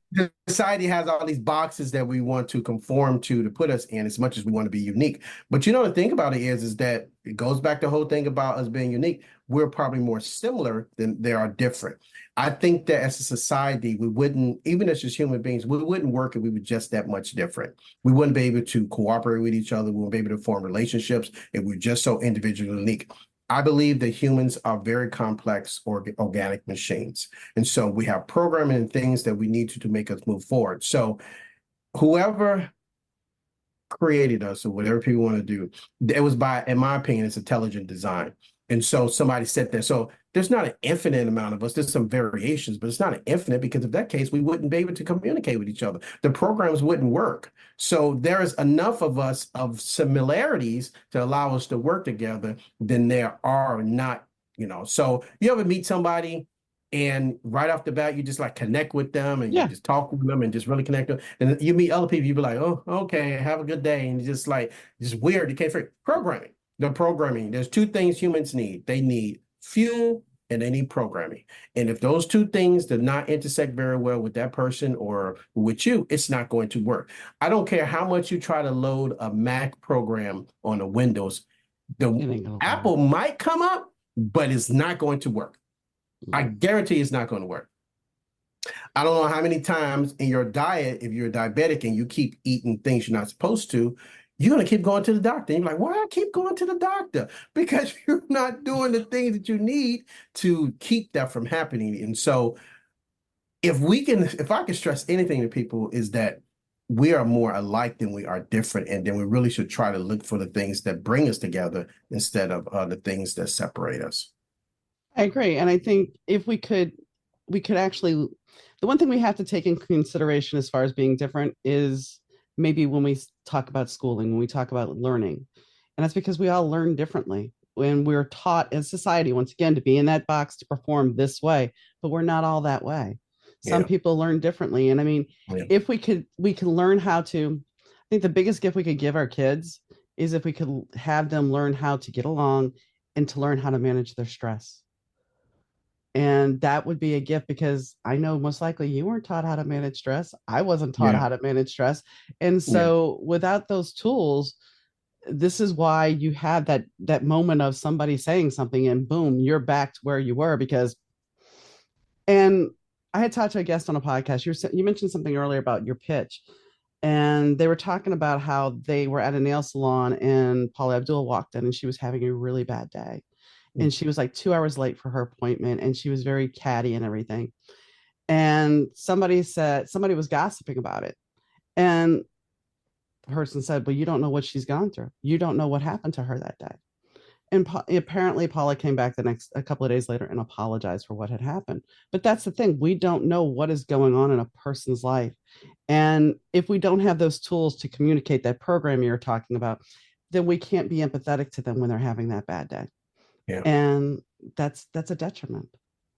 Society has all these boxes that we want to conform to put us in as much as we want to be unique. But the thing about it is that it goes back to the whole thing about us being unique. We're probably more similar than they are different. I think that as a society, we wouldn't, even as just human beings, we wouldn't work if we were just that much different. We wouldn't be able to cooperate with each other. We wouldn't be able to form relationships if we're just so individually unique. I believe that humans are very complex organic machines. And so we have programming and things that we need to make us move forward. So whoever created us or whatever people want to do, it was by, in my opinion, it's intelligent design. And so somebody said that. So there's not an infinite amount of us. There's some variations, but it's not an infinite because if that case, we wouldn't be able to communicate with each other. The programs wouldn't work. So there is enough of us of similarities to allow us to work together than there are not, So you ever meet somebody and right off the bat, you just like connect with them and you Yeah. just talk with them and just really connect with them. And you meet other people, you be like, oh, okay, have a good day. And just like, just weird. You can't figure programming. The programming, there's two things humans need. They need fuel and they need programming. And if those two things do not intersect very well with that person or with you, it's not going to work. I don't care how much you try to load a Mac program on a Windows, the It ain't gonna work. Apple might come up, but it's not going to work. I Mm. guarantee it's not going to work. I don't know how many times in your diet, if you're diabetic and you keep eating things you're not supposed to, you're going to keep going to the doctor. And you're like, why I keep going to the doctor? Because you're not doing the things that you need to keep that from happening. And so if I can stress anything to people is that we are more alike than we are different. And then we really should try to look for the things that bring us together instead of the things that separate us. I agree. And I think if we could actually, the one thing we have to take in consideration as far as being different is maybe when we talk about schooling, when we talk about learning. And that's because we all learn differently. When we're taught in society, once again, to be in that box, to perform this way, but we're not all that way. Some Yeah. people learn differently. And I mean, Yeah. if we can learn how to, I think the biggest gift we could give our kids is if we could have them learn how to get along and to learn how to manage their stress. And that would be a gift because I know most likely you weren't taught how to manage stress. I wasn't taught Yeah. how to manage stress. And Yeah. so without those tools, this is why you have that moment of somebody saying something and boom, you're back to where you were because and I had talked to a guest on a podcast. You mentioned something earlier about your pitch. And they were talking about how they were at a nail salon and Paula Abdul walked in and she was having a really bad day and she was like 2 hours late for her appointment and she was very catty and everything. And somebody was gossiping about it. And the person said, well, you don't know what she's gone through. You don't know what happened to her that day. And apparently Paula came back a couple of days later and apologized for what had happened. But that's the thing. We don't know what is going on in a person's life. And if we don't have those tools to communicate that program you're talking about, then we can't be empathetic to them when they're having that bad day. Yeah. And that's a detriment.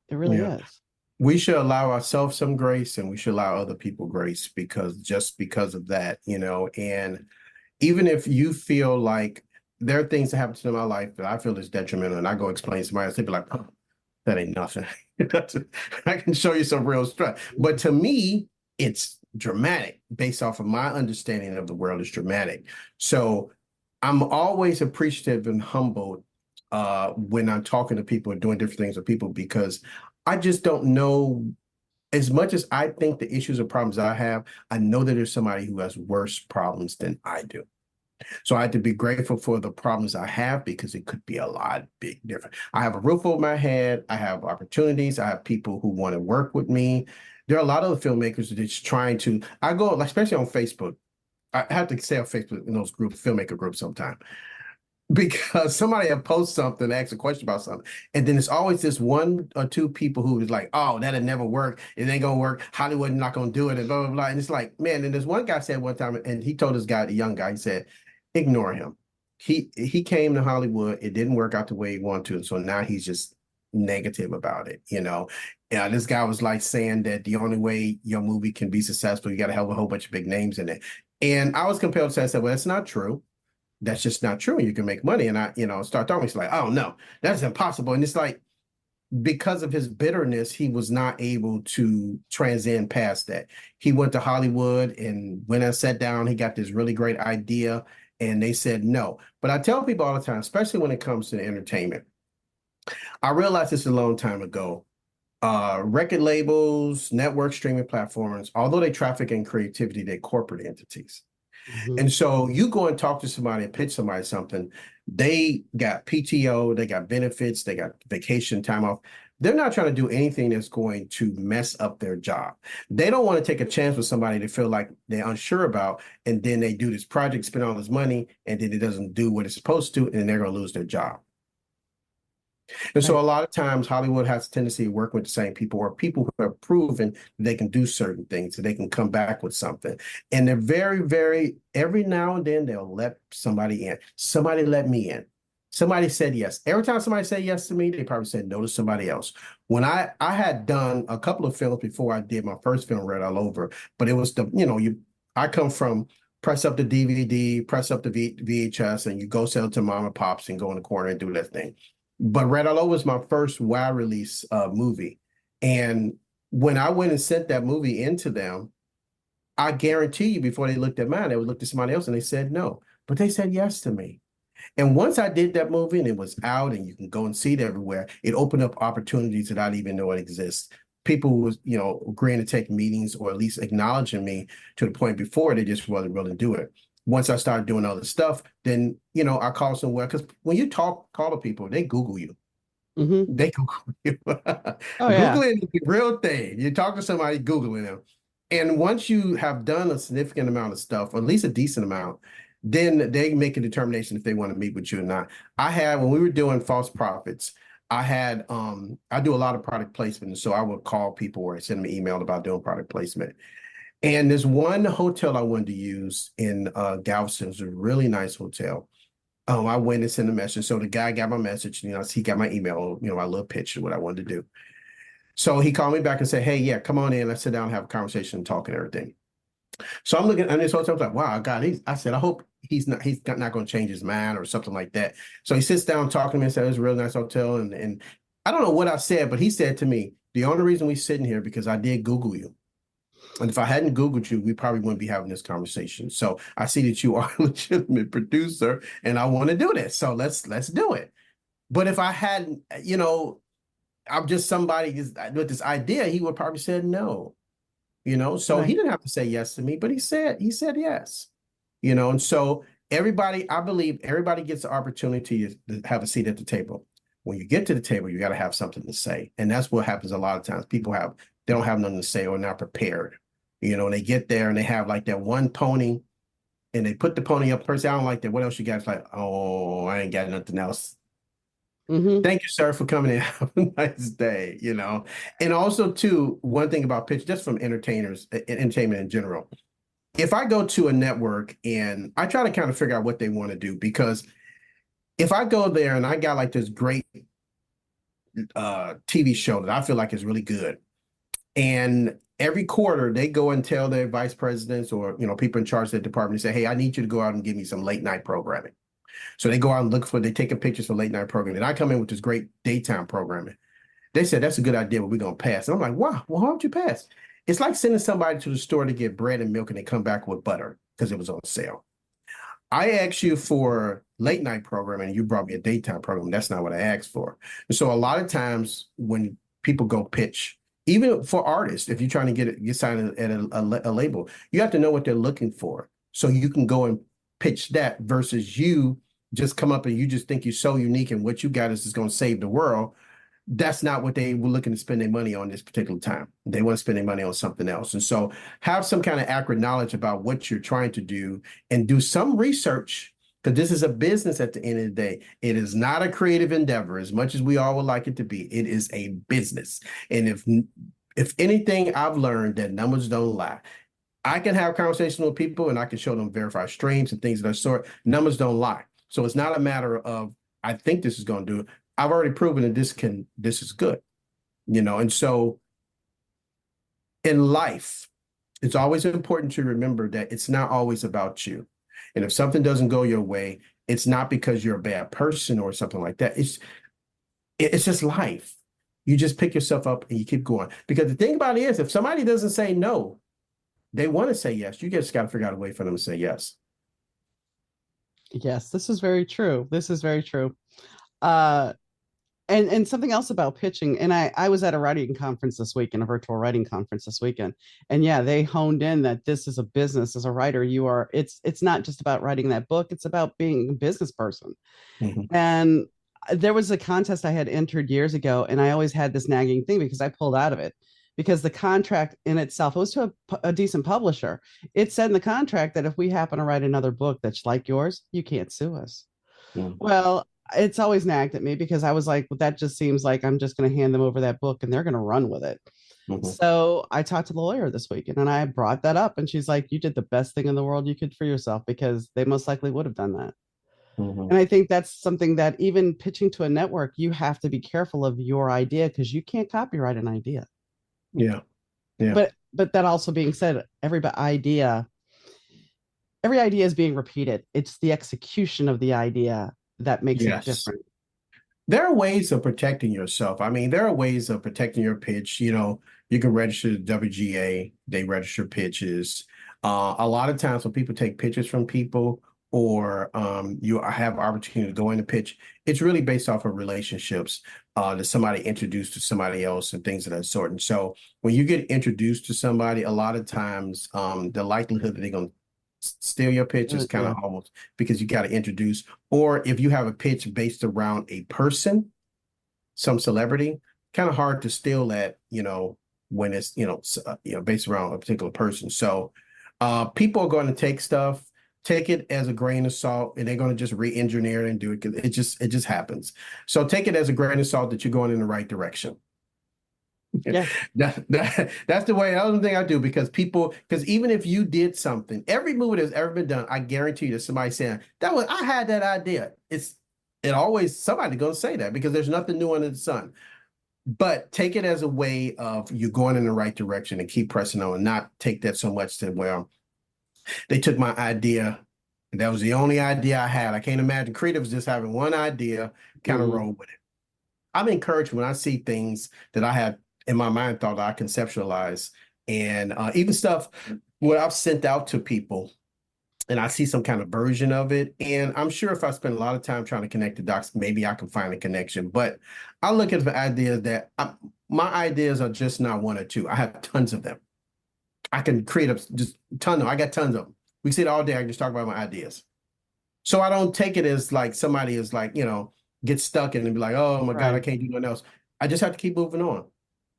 It really Yeah. is. We should allow ourselves some grace and we should allow other people grace because of that, and even if you feel like there are things that happen to my life that I feel is detrimental and I go explain to somebody else, they'd be like, oh, that ain't nothing. I can show you some real stress. But to me, it's dramatic based off of my understanding of the world is dramatic. So I'm always appreciative and humbled when I'm talking to people and doing different things with people because I just don't know as much as I think the issues or problems I have, I know that there's somebody who has worse problems than I do. So I have to be grateful for the problems I have because it could be a lot big different. I have a roof over my head. I have opportunities. I have people who want to work with me. There are a lot of filmmakers that's trying to, I go, especially on Facebook. I have to say on Facebook in those groups, filmmaker groups sometimes because somebody have post something, ask a question about something, and then it's always this one or two people who is like, "Oh, that'll never work. It ain't gonna work. Hollywood not gonna do it," and blah blah blah. And it's like, man. And there's one guy said one time, and he told this guy, the young guy, he said, "Ignore him. He came to Hollywood. It didn't work out the way he wanted to, and so now he's just negative about it. Yeah, this guy was like saying that the only way your movie can be successful, you got to have a whole bunch of big names in it. And I was compelled to say, I said, well, that's not true. That's just not true. You can make money. And I, start talking. He's like, oh no, that's impossible. And it's like, because of his bitterness, he was not able to transcend past that. He went to Hollywood and when I sat down, he got this really great idea and they said no. But I tell people all the time, especially when it comes to entertainment, I realized this a long time ago. Record labels, network streaming platforms, although they traffic in creativity, they're corporate entities. Mhm. And so you go and talk to somebody and pitch somebody something, they got PTO, they got benefits, they got vacation time off. They're not trying to do anything that's going to mess up their job. They don't want to take a chance with somebody they feel like they're unsure about, and then they do this project, spend all this money, and then it doesn't do what it's supposed to, and they're going to lose their job. And so Right. a lot of times Hollywood has a tendency to work with the same people or people who have proven they can do certain things, so they can come back with something. And they're very, very, every now and then they'll let somebody in. Somebody let me in. Somebody said yes. Every time somebody said yes to me, they probably said no to somebody else. When I had done a couple of films before I did my first film, Red All Over, but it was I come from press up the DVD, press up the VHS, and you go sell it to mom and pops and go in the corner and do that thing. But Red All Over was my first wide release movie. And when I went and sent that movie into them, I guarantee you before they looked at mine, they would look at somebody else and they said no. But they said yes to me. And once I did that movie and it was out and you can go and see it everywhere, it opened up opportunities that I didn't even know it exists. People was, agreeing to take meetings or at least acknowledging me to the point before they just wasn't willing to do it. Once I started doing other stuff, then I called somewhere because when you call to people, they Google you. Hmm. They Google you. Oh yeah. Googling is the real thing. You talk to somebody, Googling them. And once you have done a significant amount of stuff, or at least a decent amount, then they make a determination if they want to meet with you or not. I had, when we were doing false profits, I do a lot of product placement. So I would call people or send them an email about doing product placement. And there's one hotel I wanted to use in Galveston. It's a really nice hotel. I went and sent a message. So the guy got my message, he got my email, my little pitch of what I wanted to do. So he called me back and said, "Hey, yeah, come on in. Let's sit down and have a conversation and talk and everything." So I'm looking at this hotel. I was like, "Wow, God." I said, "I hope he's not going to change his mind or something like that." So he sits down talking to me and said, "It's a really nice hotel." And I don't know what I said, but he said to me, "The only reason we sitting here because I did Google you. And if I hadn't Googled you, we probably wouldn't be having this conversation. So I see that you are a legitimate producer and I want to do this. So let's do it." But if I hadn't, I'm just somebody with this idea, he would probably said no, So he Right. didn't have to say yes to me, but he said yes, And so I believe everybody gets the opportunity to have a seat at the table. When you get to the table, you got to have something to say. And that's what happens a lot of times. They don't have nothing to say or not prepared. And they get there and they have like that one pony and they put the pony up first. I don't like that. What else you got? It's like, oh, I ain't got nothing else. Hmm. Thank you, sir, for coming in. Have a nice day, And also, too, one thing about pitch, just from entertainers, entertainment in general. If I go to a network and I try to kind of figure out what they want to do, because if I go there and I got like this great TV show that I feel like is really good, and every quarter they go and tell their vice presidents or people in charge of the department, say, "Hey, I need you to go out and give me some late night programming." So they go out and they taking pictures for late night programming. And I come in with this great daytime programming. They said, "That's a good idea, but we're going to pass." And I'm like, "Wow, well, how would you pass?" It's like sending somebody to the store to get bread and milk and they come back with butter because it was on sale. I asked you for late night programming and you brought me a daytime program. That's not what I asked for. And so a lot of times when people go pitch, even for artists, if you're trying to get signed at a label, you have to know what they're looking for. So you can go and pitch that versus you just come up and you just think you're so unique and what you got is just going to save the world. That's not what they were looking to spend their money on this particular time. They want to spend their money on something else. And so have some kind of accurate knowledge about what you're trying to do and do some research because this is a business at the end of the day. It is not a creative endeavor as much as we all would like it to be. It is a business. And if anything, I've learned that numbers don't lie. I can have conversations with people and I can show them verified streams and things of that sort. Numbers don't lie. So it's not a matter of, I think this is going to do it. I've already proven that this is good, And so in life, it's always important to remember that it's not always about you. And if something doesn't go your way, it's not because you're a bad person or something like that. It's just life. You just pick yourself up and you keep going. Because the thing about it is, if somebody doesn't say no, they want to say yes. You just got to figure out a way for them to say yes. Yes, this is very true. This is very true. Uh, And something else about pitching, and I was at a writing conference this weekend, a virtual writing conference this weekend, and yeah, they honed in that this is a business. As a writer, you are it's not just about writing that book, it's about being a business person. Mhm. And there was a contest I had entered years ago, and I always had this nagging thing because I pulled out of it because the contract in itself, it was to a decent publisher. It said in the contract that if we happen to write another book that's like yours, you can't sue us. Mhm. Well, it's always nagged at me because I was like, well, that just seems like I'm just going to hand them over that book and they're going to run with it. Mhm. So I talked to the lawyer this weekend and I brought that up, and she's like, you did the best thing in the world you could for yourself because they most likely would have done that. Mhm. And I think that's something that even pitching to a network, you have to be careful of your idea because you can't copyright an idea. Yeah. Yeah. But that also being said, every idea is being repeated. It's the execution of the idea that makes it Yes. different. There are ways of protecting yourself. I mean, there are ways of protecting your pitch. You can register the WGA, they register pitches. A lot of times when people take pitches from people or you have opportunity to go in the pitch, it's really based off of relationships that somebody introduced to somebody else and things of that sort. And so when you get introduced to somebody, a lot of times the likelihood that they're going to steal your pitch is kind of Yeah. almost because you got to introduce, or if you have a pitch based around a person, some celebrity, kind of hard to steal that, when it's, based around a particular person. So people are going to take it as a grain of salt, and they're going to just re-engineer it and do it. It just happens. So take it as a grain of salt that you're going in the right direction. Yeah. That's the way. Other thing I do because even if you did something, every movie that's ever been done, I guarantee you that somebody saying I had that idea. It always somebody going to say that because there's nothing new under the sun. But take it as a way of you going in the right direction and keep pressing on, and not take that so much to where they took my idea. And that was the only idea I had. I can't imagine creatives just having one idea, kind of Mm-mm. roll with it. I'm encouraged when I see things that I had in my mind thought I conceptualized, and even stuff what I've sent out to people, and I see some kind of version of it. And I'm sure if I spend a lot of time trying to connect the dots, maybe I can find a connection. But I look at the ideas my ideas are just not one or two. I have tons of them. I can create just ton of. I got tons of them. We sit all day. I can just talk about my ideas. So I don't take it as like somebody is like, get stuck in and be like, oh my God, I Right. can't do nothing else. I just have to keep moving on.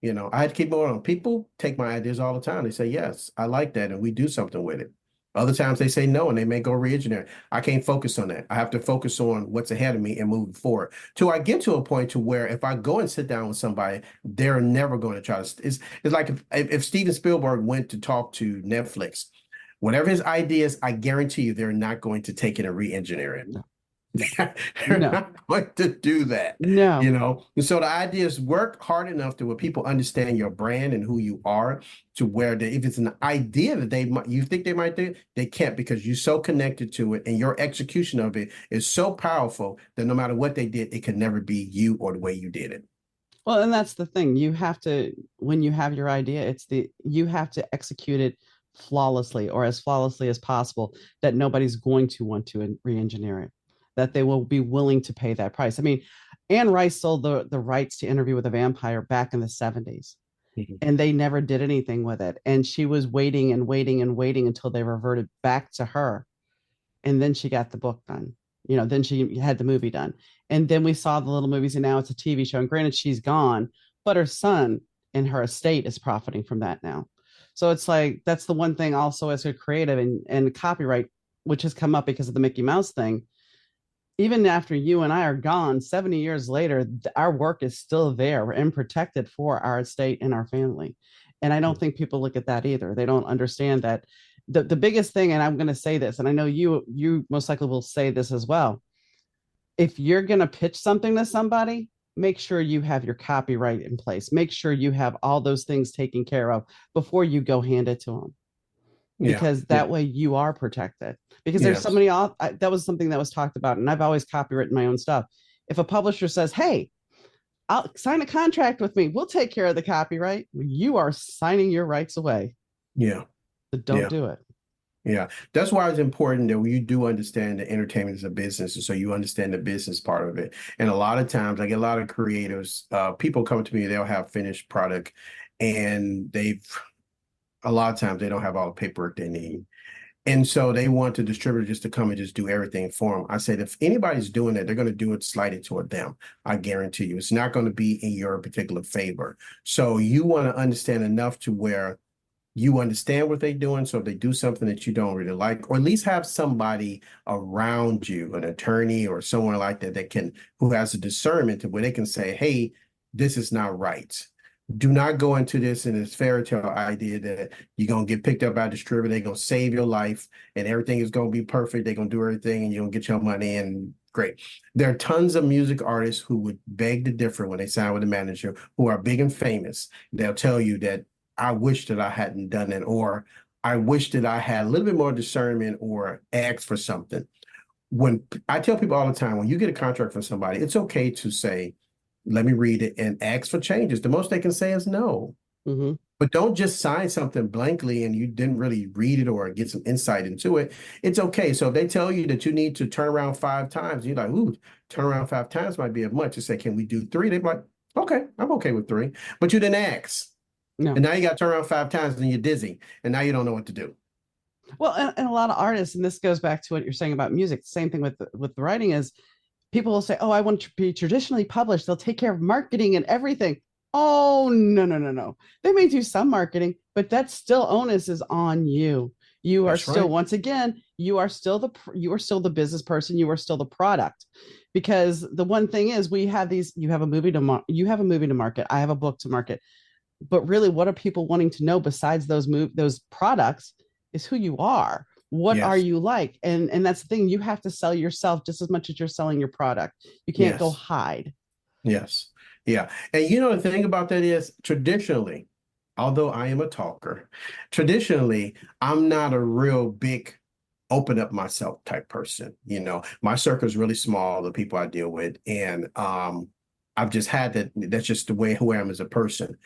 I had to keep moving on. People take my ideas all the time. They say, yes, I like that. And we do something with it. Other times they say no, and they may go re-engineer. I can't focus on that. I have to focus on what's ahead of me and moving forward. Till I get to a point to where if I go and sit down with somebody, they're never going to try to. It's like if Steven Spielberg went to talk to Netflix, whatever his ideas, I guarantee you they're not going to take it and re-engineer it. No, no, They're no, not going to do that, no. And so the idea is work hard enough to where people understand your brand and who you are, to where if it's an idea that you think they might do, they can't because you're so connected to it and your execution of it is so powerful that no matter what they did, it could never be you or the way you did it. Well, and that's the thing. You have to, when you have your idea, you have to execute it flawlessly or as flawlessly as possible that nobody's going to want to re-engineer it, that they will be willing to pay that price. I mean, Anne Rice sold the rights to Interview with a Vampire back in the 70s, Mhm. and they never did anything with it. And she was waiting and waiting and waiting until they reverted back to her, and then she got the book done. Then she had the movie done, and then we saw the little movies, and now it's a TV show. And granted, she's gone, but her son and her estate is profiting from that now. So it's like that's the one thing also as a creative and copyright, which has come up because of the Mickey Mouse thing. Even after you and I are gone, 70 years later, our work is still there and protected for our estate and our family. And I don't think people look at that either. They don't understand that the biggest thing, and I'm going to say this, and I know you most likely will say this as well. If you're going to pitch something to somebody, make sure you have your copyright in place. Make sure you have all those things taken care of before you go hand it to them, Yeah, because yeah, that way you are protected. Because there's so yes, many, that was something that was talked about, and I've always copywritten my own stuff. If a publisher says, hey, I'll sign a contract with me, we'll take care of the copyright, you are signing your rights away. yeah, So don't yeah. do it. Yeah, that's why it's important that you do understand that entertainment is a business, and so you understand the business part of it. And a lot of times, I get a lot of creators, people come to me, they'll have finished product, and they've a lot of times they don't have all the paperwork they need. And so they want the distributor just to come and just do everything for them. I said, if anybody's doing that, they're going to do it slighted toward them. I guarantee you, it's not going to be in your particular favor. So you want to understand enough to where you understand what they're doing. So if they do something that you don't really like, or at least have somebody around you, an attorney or someone like that, who has a discernment to where they can say, hey, this is not right. Do not go into this in this fairy tale idea that you're going to get picked up by a distributor. They're going to save your life and everything is going to be perfect. They're going to do everything and you're going to get your money and great. There are tons of music artists who would beg to differ when they sign with a manager who are big and famous. They'll tell you that I wish that I hadn't done it, or I wish that I had a little bit more discernment or asked for something. When I tell people all the time, when you get a contract from somebody, it's okay to say, let me read it and ask for changes. The most they can say is no. Mm-hmm. But don't just sign something blankly and you didn't really read it or get some insight into it. It's okay. So if they tell you that you need to turn around 5 times, you're like, ooh, turn around 5 times might be a much. To say, can we do 3? They're like, okay, I'm okay with 3. But you didn't ask. No. And now you got to turn around 5 times and you're dizzy. And now you don't know what to do. Well, and a lot of artists, and this goes back to what you're saying about music. Same thing with the writing is people will say, "Oh, I want to be traditionally published. They'll take care of marketing and everything." Oh, no, no, no, no. They may do some marketing, but that still onus is on you. You are That's still, right. once again, you are still the business person. You are still the product. Because the one thing is, we have these. You have a movie to market. I have a book to market. But really, what are people wanting to know besides those products is who you are. What are Yes. you like? And that's the thing. You have to sell yourself just as much as you're selling your product. You can't go Yes. hide. Yes. Yeah. And you know, the thing about that is traditionally, although I am a talker, traditionally, I'm not a real big open up myself type person. You know, my circle is really small, the people I deal with. And I've just had that. That's just the way who I am as a person.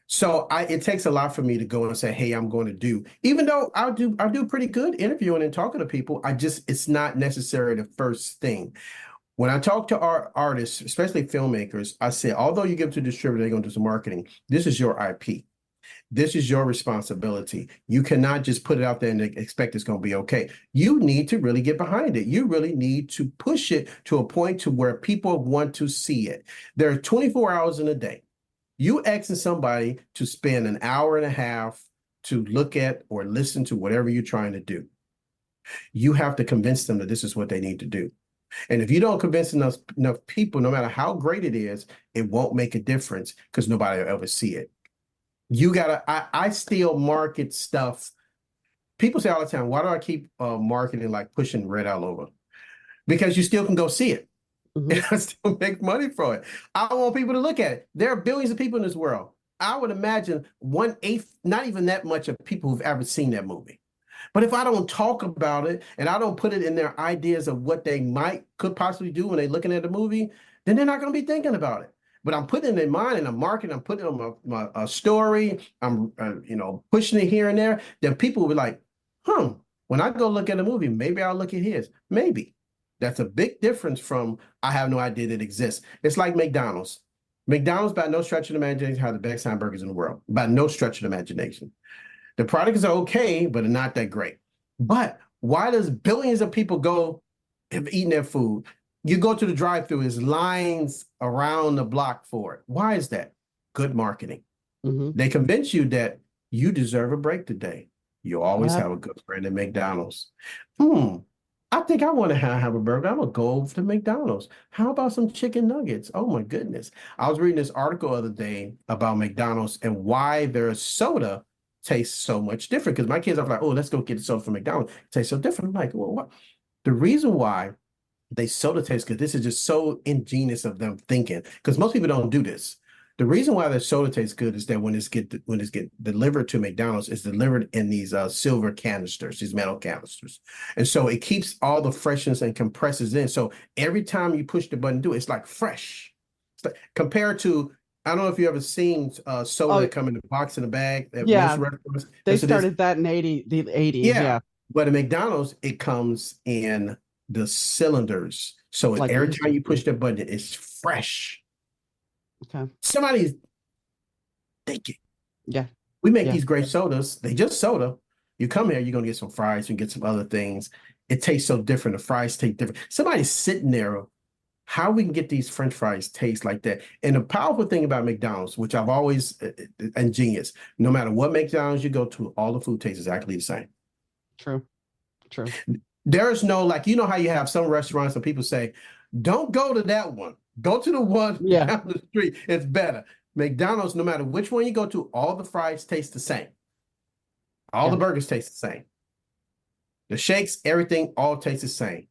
So it takes a lot for me to go and say, hey, I'm going to do, even though I do pretty good interviewing and talking to people, it's not necessarily the first thing. When I talk to our artists, especially filmmakers, I say, although you give it to a distributor, they're going to do some marketing. This is your IP. This is your responsibility. You cannot just put it out there and expect it's going to be okay. You need to really get behind it. You really need to push it to a point to where people want to see it. There are 24 hours in a day. You asking somebody to spend an hour and a half to look at or listen to whatever you're trying to do. You have to convince them that this is what they need to do. And if you don't convince enough people, no matter how great it is, it won't make a difference because nobody will ever see it. I still market stuff. People say all the time, why do I keep marketing like pushing red all over? Because you still can go see it Mhm. and I still make money from it. I want people to look at it. There are billions of people in this world. I would imagine 1/8, not even that much of people who've ever seen that movie. But if I don't talk about it and I don't put it in their ideas of what they could possibly do when they're looking at the movie, then they're not going to be thinking about it. But I'm putting it in their mind and I'm marketing, I'm putting it on my story, I'm pushing it here and there. Then people will be like, when I go look at a movie, maybe I'll look at his. Maybe. That's a big difference from I have no idea that it exists. It's like McDonald's. McDonald's, by no stretch of the imagination, have the best hamburgers in the world. By no stretch of the imagination. The products are okay, but not that great. But why does billions of people go eating their food? You go to the drive-through, there's lines around the block for it. Why is that? Good marketing. Mhm. They convince you that you deserve a break today. You always Yep. have a good friend at McDonald's. Hmm. I think I want to have a burger. I'm gonna go over to McDonald's. How about some chicken nuggets? Oh my goodness. I was reading this article the other day about McDonald's and why their soda tastes so much different. Because my kids are like, oh, let's go get the soda from McDonald's. It tastes so different. I'm like, well, what? The reason why they soda taste good. This is just so ingenious of them thinking because most people don't do this. The reason why their soda tastes good is that when it's get delivered to McDonald's, it's delivered in these silver canisters, these metal canisters, and so it keeps all the freshness and compresses in. So every time you push the button, do it, it's like fresh. It's like, compared to I don't know if you ever seen soda Oh, that come in the box in the bag at most yeah. restaurants. They That's what it is. started that in the 80s. Yeah, Yeah. But at McDonald's, it comes in the cylinders. So Like it every used to. time you push the button, it's fresh. Okay. Somebody's thinking. Yeah. We make Yeah. these great sodas. They just soda. You come here, you're gonna get some fries, you get some other things. It tastes so different. The fries taste different. Somebody's sitting there. How we can get these French fries taste like that? And the powerful thing about McDonald's, which I've always ingenious, no matter what McDonald's you go to, all the food tastes exactly the same. True. True. There's no like, you know how you have some restaurants and people say, don't go to that one. Go to the one Yeah. down the street. It's better. McDonald's, no matter which one you go to, all the fries taste the same. All Yeah. the burgers taste the same. The shakes, everything all tastes the same.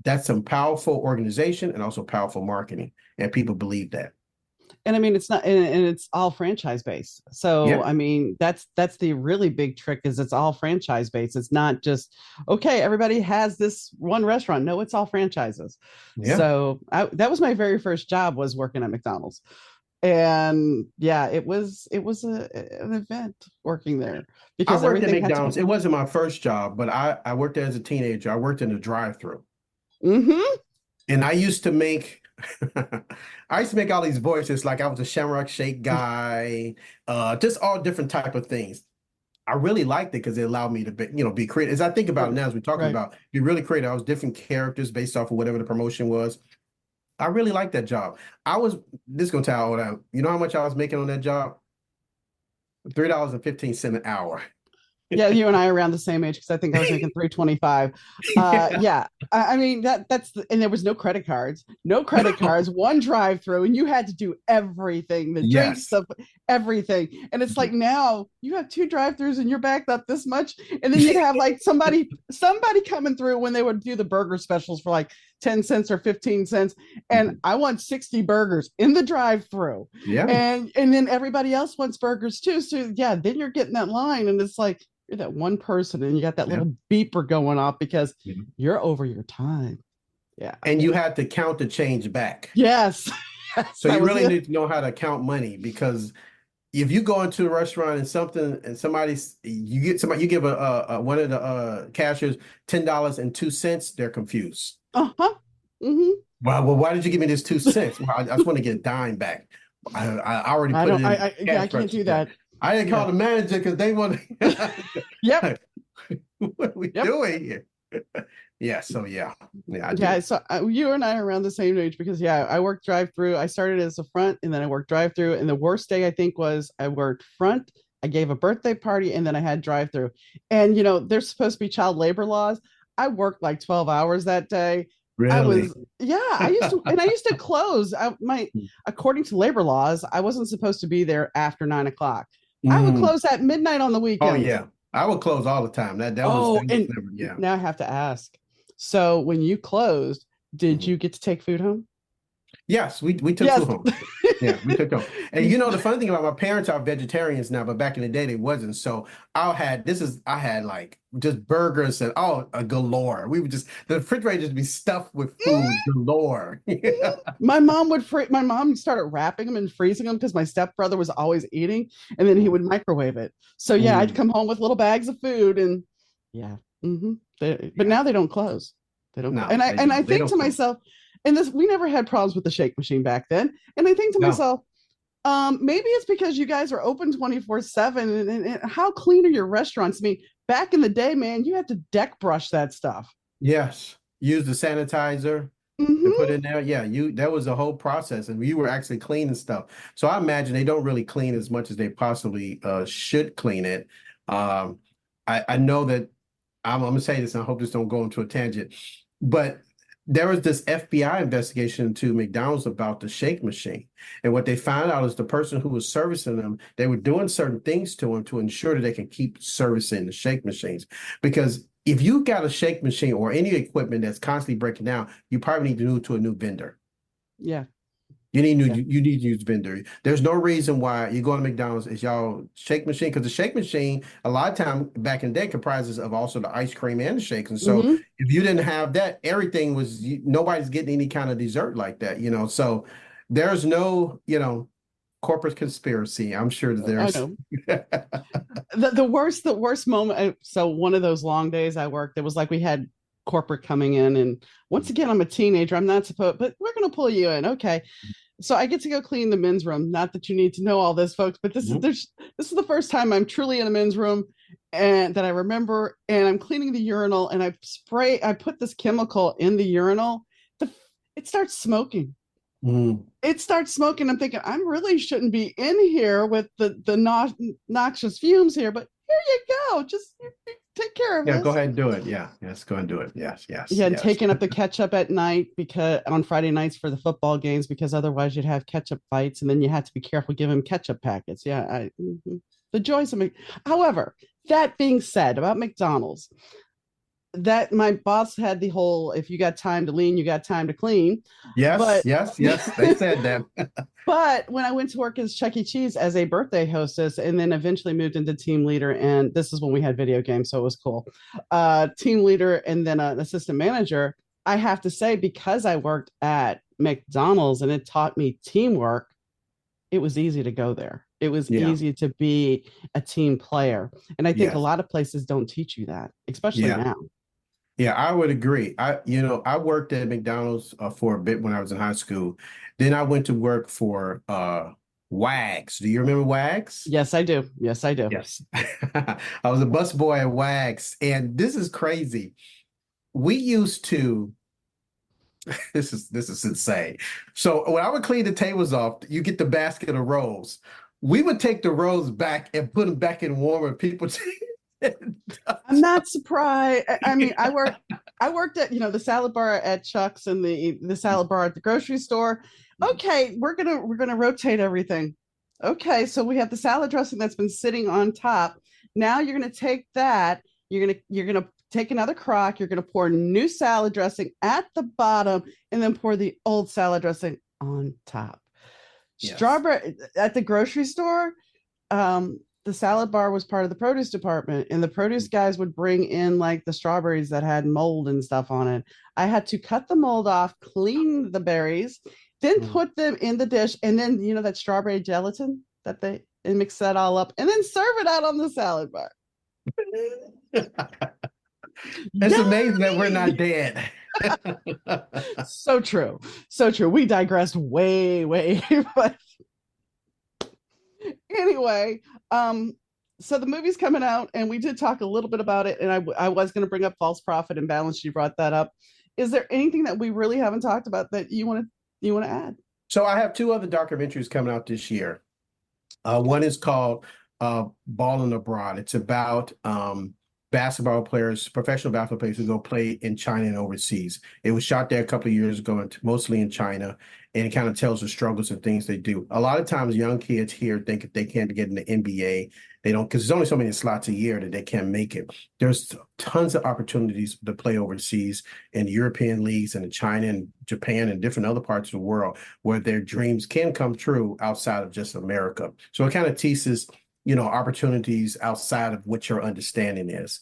That's some powerful organization and also powerful marketing. And people believe that. And I mean, it's not, and it's all franchise based. So Yeah. I mean, that's the really big trick is it's all franchise based. It's not just okay. Everybody has this one restaurant. No, it's all franchises. Yeah. So that was my very first job was working at McDonald's, and yeah, an event working there I because worked at everything had to be McDonald's. It done. wasn't my first job, but I worked there as a teenager. I worked in the drive-through. Mm-hmm. And I used to make I used to make all these voices like I was a Shamrock Shake guy, just all different type of things. I really liked it because it allowed me to be, be creative. As I think about it Right. now, as we're talking Right. about, be really creative. I was different characters based off of whatever the promotion was. I really liked that job. I was this is gonna tell you how old I am. You know how much I was making on that job? $3.15 an hour. Yeah, you and I are around the same age because I think I was making 325. Yeah. Yeah, I mean and there was no credit cards, one drive through, and you had to do everything, the drinks, Yes. everything. And it's like now you have two drive throughs and you're backed up this much, and then you'd have like somebody coming through when they would do the burger specials for like 10 cents or 15 cents, and I want 60 burgers in the drive through, Yeah. and then everybody else wants burgers too. So yeah, then you're getting that line, and it's like you're that one person and you got that Yeah. little beeper going off because Yeah. you're over your time. Yeah. And you had to count the change back. Yes. Yes, So that you was really it. need to know how to count money because if you go into a restaurant and somebody's you give a one of the cashiers $10.02, they're confused. Uh-huh. Mm-hmm. Well, why did you give me this 2 cents? Well, I just want to get a dime back. I already I put it don't, in yeah, I cash can't do register. that. I didn't call Yeah. the manager because they want to. Yep. What are we Yep. doing here? Yeah, so yeah, I Yeah. do. So you and I are around the same age because, yeah, I worked drive through. I started as a front and then I worked drive through. And the worst day I think was I worked front. I gave a birthday party and then I had drive through. And, there's supposed to be child labor laws. I worked like 12 hours that day. Really? Yeah, I used to close according to labor laws, I wasn't supposed to be there after 9 o'clock. I would Mm. close at midnight on the Oh weekends. yeah, I would close all the time. That Oh, was and never yeah. now I have to ask. So when you closed, did Mhm. you get to take food home? Yes, we took food Yes. home. Yeah, we took home. And the funny thing about my parents are vegetarians now, but back in the day they wasn't. So I had like just burgers and a galore. We would just the refrigerator just be stuffed with food galore. Yeah. My mom started wrapping them and freezing them because my stepbrother was always eating and then he would microwave it. So yeah, I'd Mm, come home with little bags of food and yeah. hmm but yeah. now they don't close. They don't close. No, they And I don't. They think don't to close. myself, and this we never had problems with the shake machine back then. And I think to No. myself, maybe it's because you guys are open 24/7 and how clean are your restaurants? I mean, back in the day, man, you had to deck brush that stuff. Yes. Use the sanitizer to put Hmm in there. Yeah, that was a whole process, and you were actually cleaning stuff. So I imagine they don't really clean as much as they possibly should clean it. Um, I know that I'm gonna say this, and I hope this don't go into a tangent, but there was this FBI investigation into McDonald's about the shake machine, and what they found out is the person who was servicing them, they were doing certain things to them to ensure that they can keep servicing the shake machines, because if you got a shake machine or any equipment that's constantly breaking down, you probably need to move to a new vendor. Yeah, yeah. You need to use vendor. There's no reason why you go to McDonald's is y'all shake machine because the shake machine a lot of time back in the day comprises of also the ice cream and the shakes. And so hmm if you didn't have that, everything nobody's getting any kind of dessert like that. So there's no corporate conspiracy. I'm sure that I there's know. The worst moment. So one of those long days I worked, it was like we had corporate coming in, and once again, I'm a teenager. I'm not supposed, but we're going to pull you in. Okay. So I get to go clean the men's room. Not that you need to know all this, folks, but this is the first time I'm truly in a men's room and that I remember. And I'm cleaning the urinal, and I put this chemical in the urinal. The, it starts smoking. Mm. It starts smoking. I'm thinking I really shouldn't be in here with the noxious fumes here, but here you go. Just take care of Yeah, go this. ahead and do it. Yeah, yes, go and do it. Yes, yes, Yeah, and yes. taking up the ketchup at night because on Friday nights for the football games, because otherwise you'd have ketchup fights, and then you had to be careful giving ketchup packets. Yeah, the joys of me. However, that being said about McDonald's, that my boss had the whole if you got time to lean, you got time to clean. Yes, But yes, yes. They said that. but when I went to work as Chuck E. Cheese as a birthday hostess and then eventually moved into team leader, and this is when we had video games, so it was cool. Team leader and then an assistant manager, I have to say, because I worked at McDonald's and it taught me teamwork, it was easy to go there. It was Yeah, easy to be a team player. And I think a yes, lot of places don't teach you that, especially yeah. now. Yeah, I would agree. I worked at McDonald's for a bit when I was in high school. Then I went to work for Wags. Do you remember Wags? Yes, I do. Yes, I do. Yes. I was a busboy at Wags, and this is crazy. We used to this is insane. So when I would clean the tables off, you get the basket of rolls. We would take the rolls back and put them back in warmer. People I'm not surprised. I mean, I worked at the salad bar at Chuck's and the salad bar at the grocery store. Okay, we're gonna rotate everything. Okay, so we have the salad dressing that's been sitting on top. Now you're gonna take that. You're gonna take another crock. You're gonna pour new salad dressing at the bottom, and then pour the old salad dressing on top. Yes. Strawberry at the grocery store, the salad bar was part of the produce department, and the produce guys would bring in like the strawberries that had mold and stuff on it. I had to cut the mold off, clean the berries, then Mm. put them in the dish, and then that strawberry gelatin that they and mix that all up, and then serve it out on the salad bar. It's amazing that we're Yummy! not dead. So true, so true. We digressed way, but anyway, so the movie's coming out, and we did talk a little bit about it, and I was going to bring up false profit and balance. You brought that up. Is there anything that we really haven't talked about that you want to add? So I have two other documentaries coming out this year. One is called Balling Abroad. It's about basketball players, professional basketball players who go play in China and overseas. It was shot there a couple of years ago, mostly in China, and it kind of tells the struggles and things they do. A lot of times, young kids here think if they can't get in the NBA, they don't, because there's only so many slots a year that they can't make it. There's tons of opportunities to play overseas in European leagues and in China and Japan and different other parts of the world where their dreams can come true outside of just America. So it kind of teases opportunities outside of what your understanding is.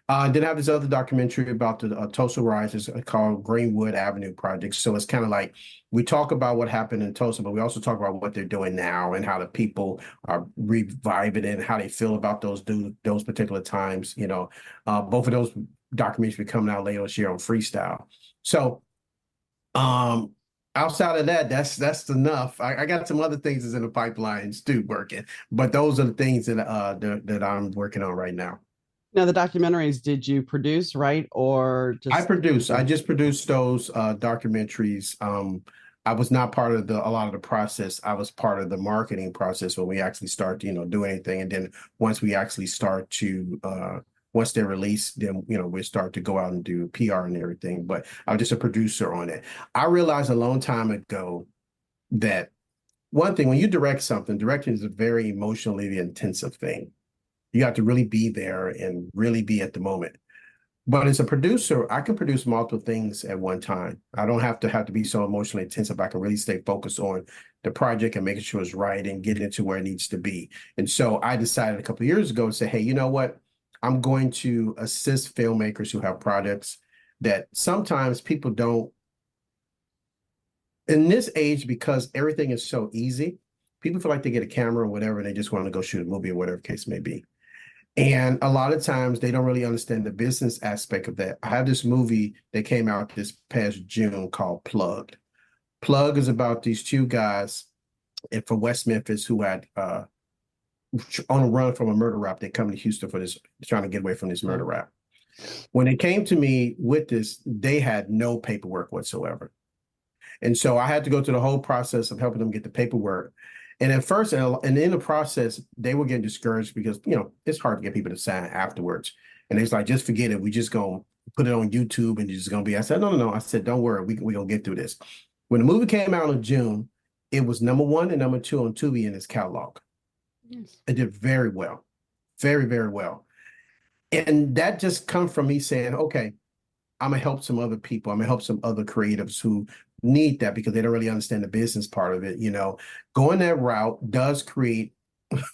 Then I have this other documentary about the Tulsa riots called Greenwood Avenue Project. So it's kind of like we talk about what happened in Tulsa, but we also talk about what they're doing now and how the people are reviving it and how they feel about those particular times. Both of those documentaries will be coming out later this year on Freestyle. So outside of that, that's enough. I got some other things that's in the pipelines too working, but those are the things that I'm working on right now. Now, the documentaries, did you produce, write, or just I film? just produced those documentaries. I was not part of a lot of the process. I was part of the marketing process when we actually start to, do anything. And then once we actually start to once they're released, then we start to go out and do PR and everything. But I'm just a producer on it. I realized a long time ago that one thing, when you direct something, directing is a very emotionally intensive thing. You have to really be there and really be at the moment. But as a producer, I can produce multiple things at one time. I don't have to be so emotionally intensive. I can really stay focused on the project and making sure it's right and getting it to where it needs to be. And so I decided a couple of years ago to say, hey, you know what? I'm going to assist filmmakers who have projects that sometimes people don't. In this age, because everything is so easy, People feel like they get a camera or whatever, and they just want to go shoot a movie or whatever case may be. And a lot of times they don't really understand the business aspect of that. I have this movie that came out this past June called Plugged. Plug is about these two guys from West Memphis who had on a run from a murder rap. They come to Houston for this, trying to get away from this murder rap. When it came to me with this, they had no paperwork whatsoever. And so I had to go through the whole process of helping them get the paperwork. And at first, and in the process, they were getting discouraged because, it's hard to get people to sign afterwards. And it's like, just forget it. We just going to put it on YouTube and it's just going to be. I said, no, no, no. I said, don't worry. We're going to get through this. When the movie came out in June, it was #1 and #2 on Tubi in its catalog. Yes. It did very well. Very, very well. And that just comes from me saying, okay, I'm gonna help some other people. I'm gonna help some other creatives who need that because they don't really understand the business part of it. Going that route does create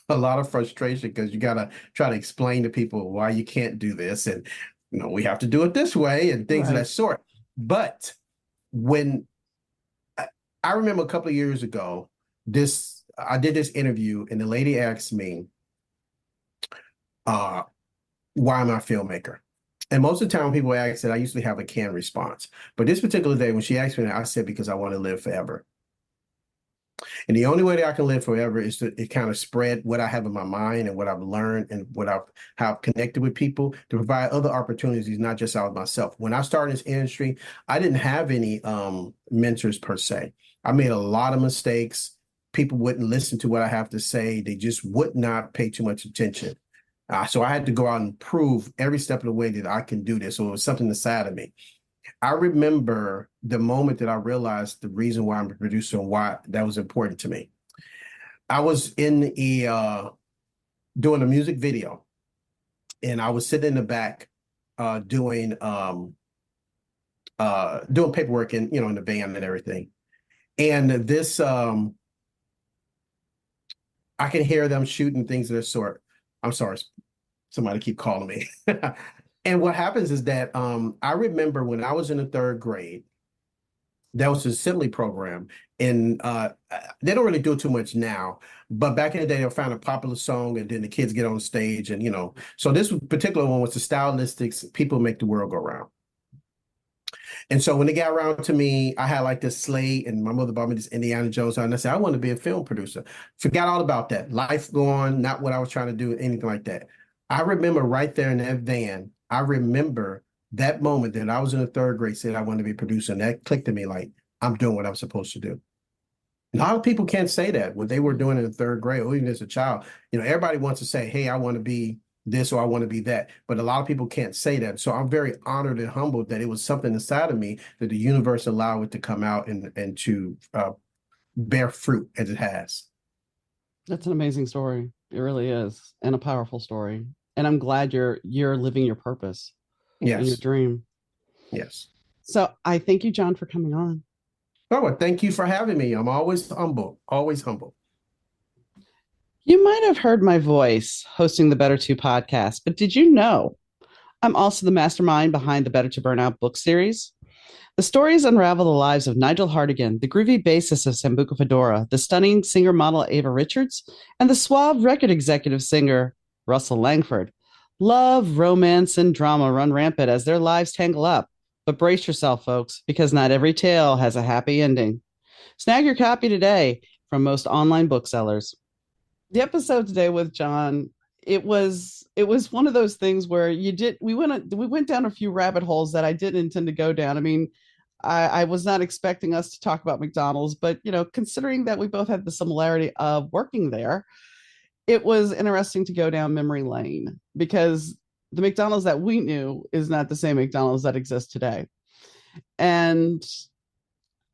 a lot of frustration because you gotta try to explain to people why you can't do this, and we have to do it this way and things of that sort. But when I remember a couple of years ago, I did this interview and the lady asked me, why am I a filmmaker? And most of the time when people ask that, I usually have a canned response. But this particular day, when she asked me that, I said, because I want to live forever. And the only way that I can live forever is to kind of spread what I have in my mind and what I've learned and what have connected with people to provide other opportunities, not just out of myself. When I started in this industry, I didn't have any mentors per se. I made a lot of mistakes. People wouldn't listen to what I have to say. They just would not pay too much attention. So I had to go out and prove every step of the way that I can do this. So it was something inside of me. I remember the moment that I realized the reason why I'm a producer and why that was important to me. I was in doing a music video, and I was sitting in the back doing paperwork in the van and everything. And this I can hear them shooting things of this sort. I'm sorry, somebody keep calling me. And what happens is that I remember when I was in the 3rd grade, there was an assembly program, and they don't really do it too much now, but back in the day, they'll find a popular song, and then the kids get on stage, and So this particular one was the stylistics, People Make the World Go Round. And so when they got around to me, I had like this slate, and my mother bought me this Indiana Jones, and I said, I want to be a film producer. Forgot all about that. Life go on, not what I was trying to do, anything like that. I remember right there in that van, I remember that moment that I was in the 3rd grade, said I wanted to be a producer, and that clicked to me like, I'm doing what I'm supposed to do. A lot of people can't say that when they were doing it in 3rd grade, or even as a child. Everybody wants to say, hey, I want to be this or I want to be that. But a lot of people can't say that. So I'm very honored and humbled that it was something inside of me that the universe allowed it to come out and to bear fruit as it has. That's an amazing story. It really is, and a powerful story. And I'm glad you're living your purpose and your Yes. dream. Yes. So I thank you, John, for coming on. Oh, well, thank you for having me. I'm always humble, always humble. You might have heard my voice hosting the Better To podcast, but did you know I'm also the mastermind behind the Better To Burnout book series? The stories unravel the lives of Nigel Hartigan, the groovy bassist of Sambuca Fedora, the stunning singer-model Ava Richards, and the suave record executive singer Russell Langford. Love, romance, and drama run rampant as their lives tangle up. But brace yourself, folks, because not every tale has a happy ending. Snag your copy today from most online booksellers. The episode today with John, it was one of those things where we went down a few rabbit holes that I didn't intend to go down. I mean, I was not expecting us to talk about McDonald's, but considering that we both had the similarity of working there, it was interesting to go down memory lane because the McDonald's that we knew is not the same McDonald's that exists today. And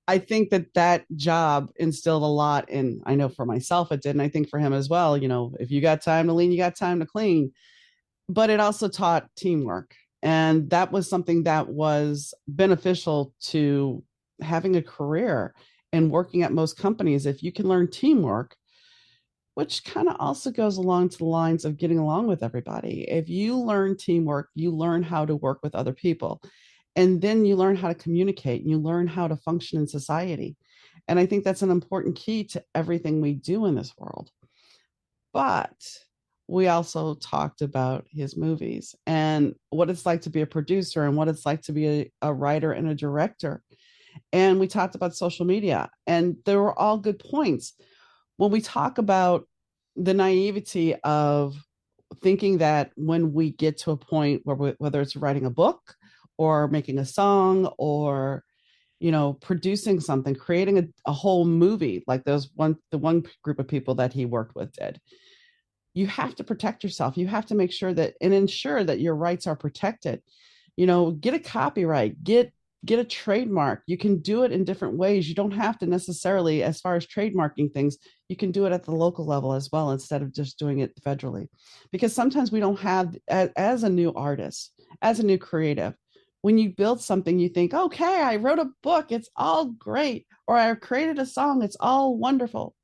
I think that job instilled a lot in, I know for myself it did, and I think for him as well, if you got time to lean, you got time to clean. But it also taught teamwork. And that was something that was beneficial to having a career and working at most companies. If you can learn teamwork, which kind of also goes along to the lines of getting along with everybody. If you learn teamwork, you learn how to work with other people. And then you learn how to communicate and you learn how to function in society. And I think that's an important key to everything we do in this world. But we also talked about his movies and what it's like to be a producer and what it's like to be a writer and a director. And we talked about social media, and there were all good points. When we talk about the naivety of thinking that when we get to a point where whether it's writing a book or making a song or producing something, creating a whole movie like the one group of people that he worked with did, you have to protect yourself. You have to make sure that and ensure that your rights are protected. Get a copyright, get a trademark. You can do it in different ways. You don't have to necessarily, as far as trademarking things, you can do it at the local level as well instead of just doing it federally. Because sometimes we don't have, as a new artist, as a new creative, when you build something, you think, okay, I wrote a book, it's all great, or I created a song, it's all wonderful.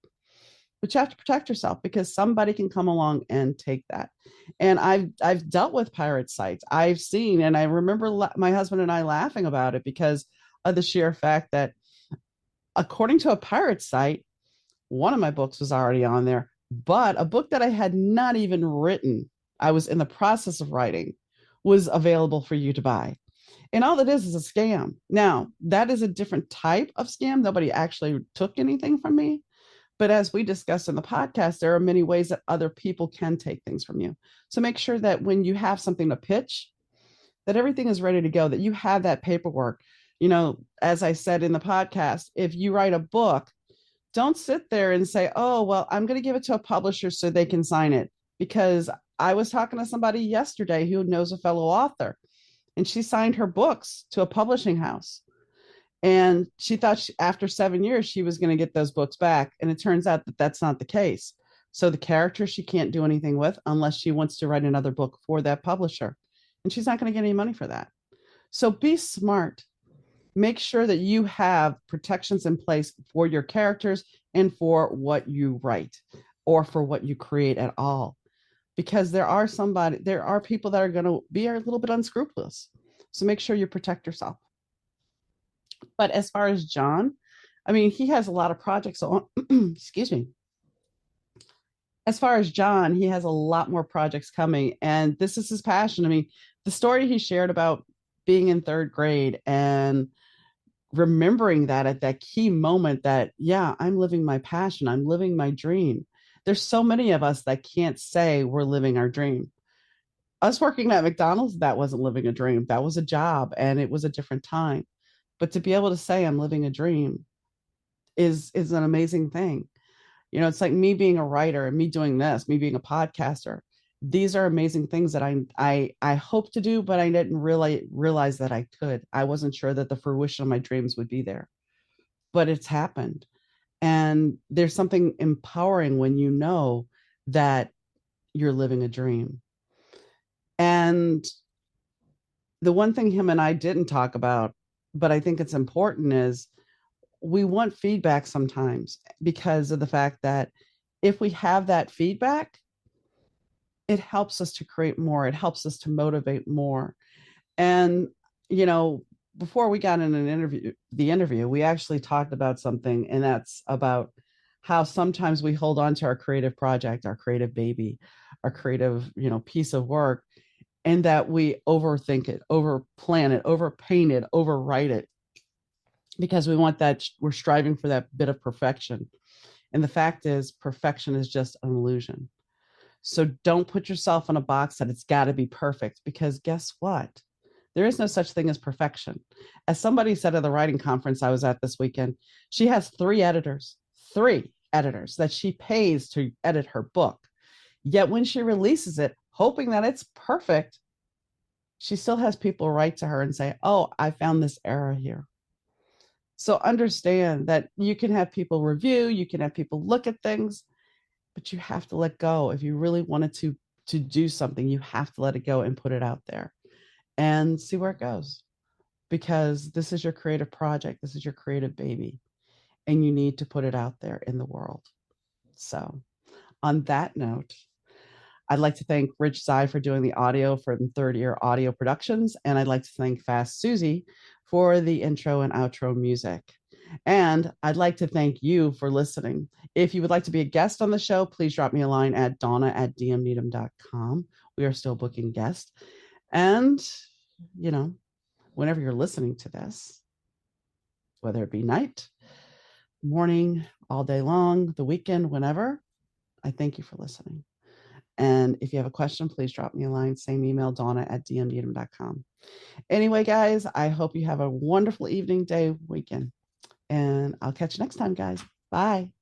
But you have to protect yourself because somebody can come along and take that. And I've dealt with pirate sites. I've seen, and I remember my husband and I laughing about it because of the sheer fact that, according to a pirate site, one of my books was already on there, but a book that I had not even written, I was in the process of writing, was available for you to buy. And all that is a scam. Now, that is a different type of scam. Nobody actually took anything from me. But as we discussed in the podcast, there are many ways that other people can take things from you. So make sure that when you have something to pitch, that everything is ready to go, that you have that paperwork. As I said in the podcast, if you write a book, don't sit there and say, oh, well, I'm going to give it to a publisher so they can sign it. Because I was talking to somebody yesterday who knows a fellow author, and she signed her books to a publishing house. And she thought after 7 years, she was going to get those books back. And it turns out that that's not the case. So the character she can't do anything with unless she wants to write another book for that publisher. And she's not going to get any money for that. So be smart. Make sure that you have protections in place for your characters and for what you write or for what you create at all. Because there are people that are going to be a little bit unscrupulous. So make sure you protect yourself. But as far as John, I mean, he has a lot of projects on, excuse me. As far as John, he has a lot more projects coming, and this is his passion. I mean, the story he shared about being in third grade and remembering that at that key moment that, yeah, I'm living my passion, I'm living my dream. There's so many of us that can't say we're living our dream. Us working at McDonald's, that wasn't living a dream. That was a job, and it was a different time. But to be able to say I'm living a dream is an amazing thing. It's like me being a writer and me doing this, me being a podcaster. These are amazing things that I hope to do, but I didn't really realize that I could. I wasn't sure that the fruition of my dreams would be there, but it's happened. And there's something empowering when you know that you're living a dream. And the one thing him and I didn't talk about, but I think it's important, is we want feedback sometimes because of the fact that if we have that feedback, it helps us to create more. It helps us to motivate more. And, before we got in the interview, we actually talked about something, and that's about how sometimes we hold on to our creative project, our creative baby, our creative, piece of work, and that we overthink it, over plan it, over paint it, overwrite it, because we're striving for that bit of perfection. And the fact is, perfection is just an illusion. So don't put yourself in a box that it's got to be perfect, because guess what? There is no such thing as perfection. As somebody said at the writing conference I was at this weekend, she has three editors that she pays to edit her book. Yet when she releases it, hoping that it's perfect, she still has people write to her and say, oh, I found this error here. So understand that you can have people review, you can have people look at things, but you have to let go. If you really wanted to do something, you have to let it go and put it out there and see where it goes. Because this is your creative project, this is your creative baby, and you need to put it out there in the world. So on that note, I'd like to thank Rich Zai for doing the audio from Third Ear Audio Productions, and I'd like to thank Fast Susie for the intro and outro music. And I'd like to thank you for listening. If you would like to be a guest on the show, please drop me a line at donna@dmneedham.com. We are still booking guests. And, you know, whenever you're listening to this, whether it be night, morning, all day long, the weekend, whenever, I thank you for listening. And if you have a question, please drop me a line. Same email, donna@dmneedham.com. Anyway, guys, I hope you have a wonderful evening, day, weekend. And I'll catch you next time, guys. Bye.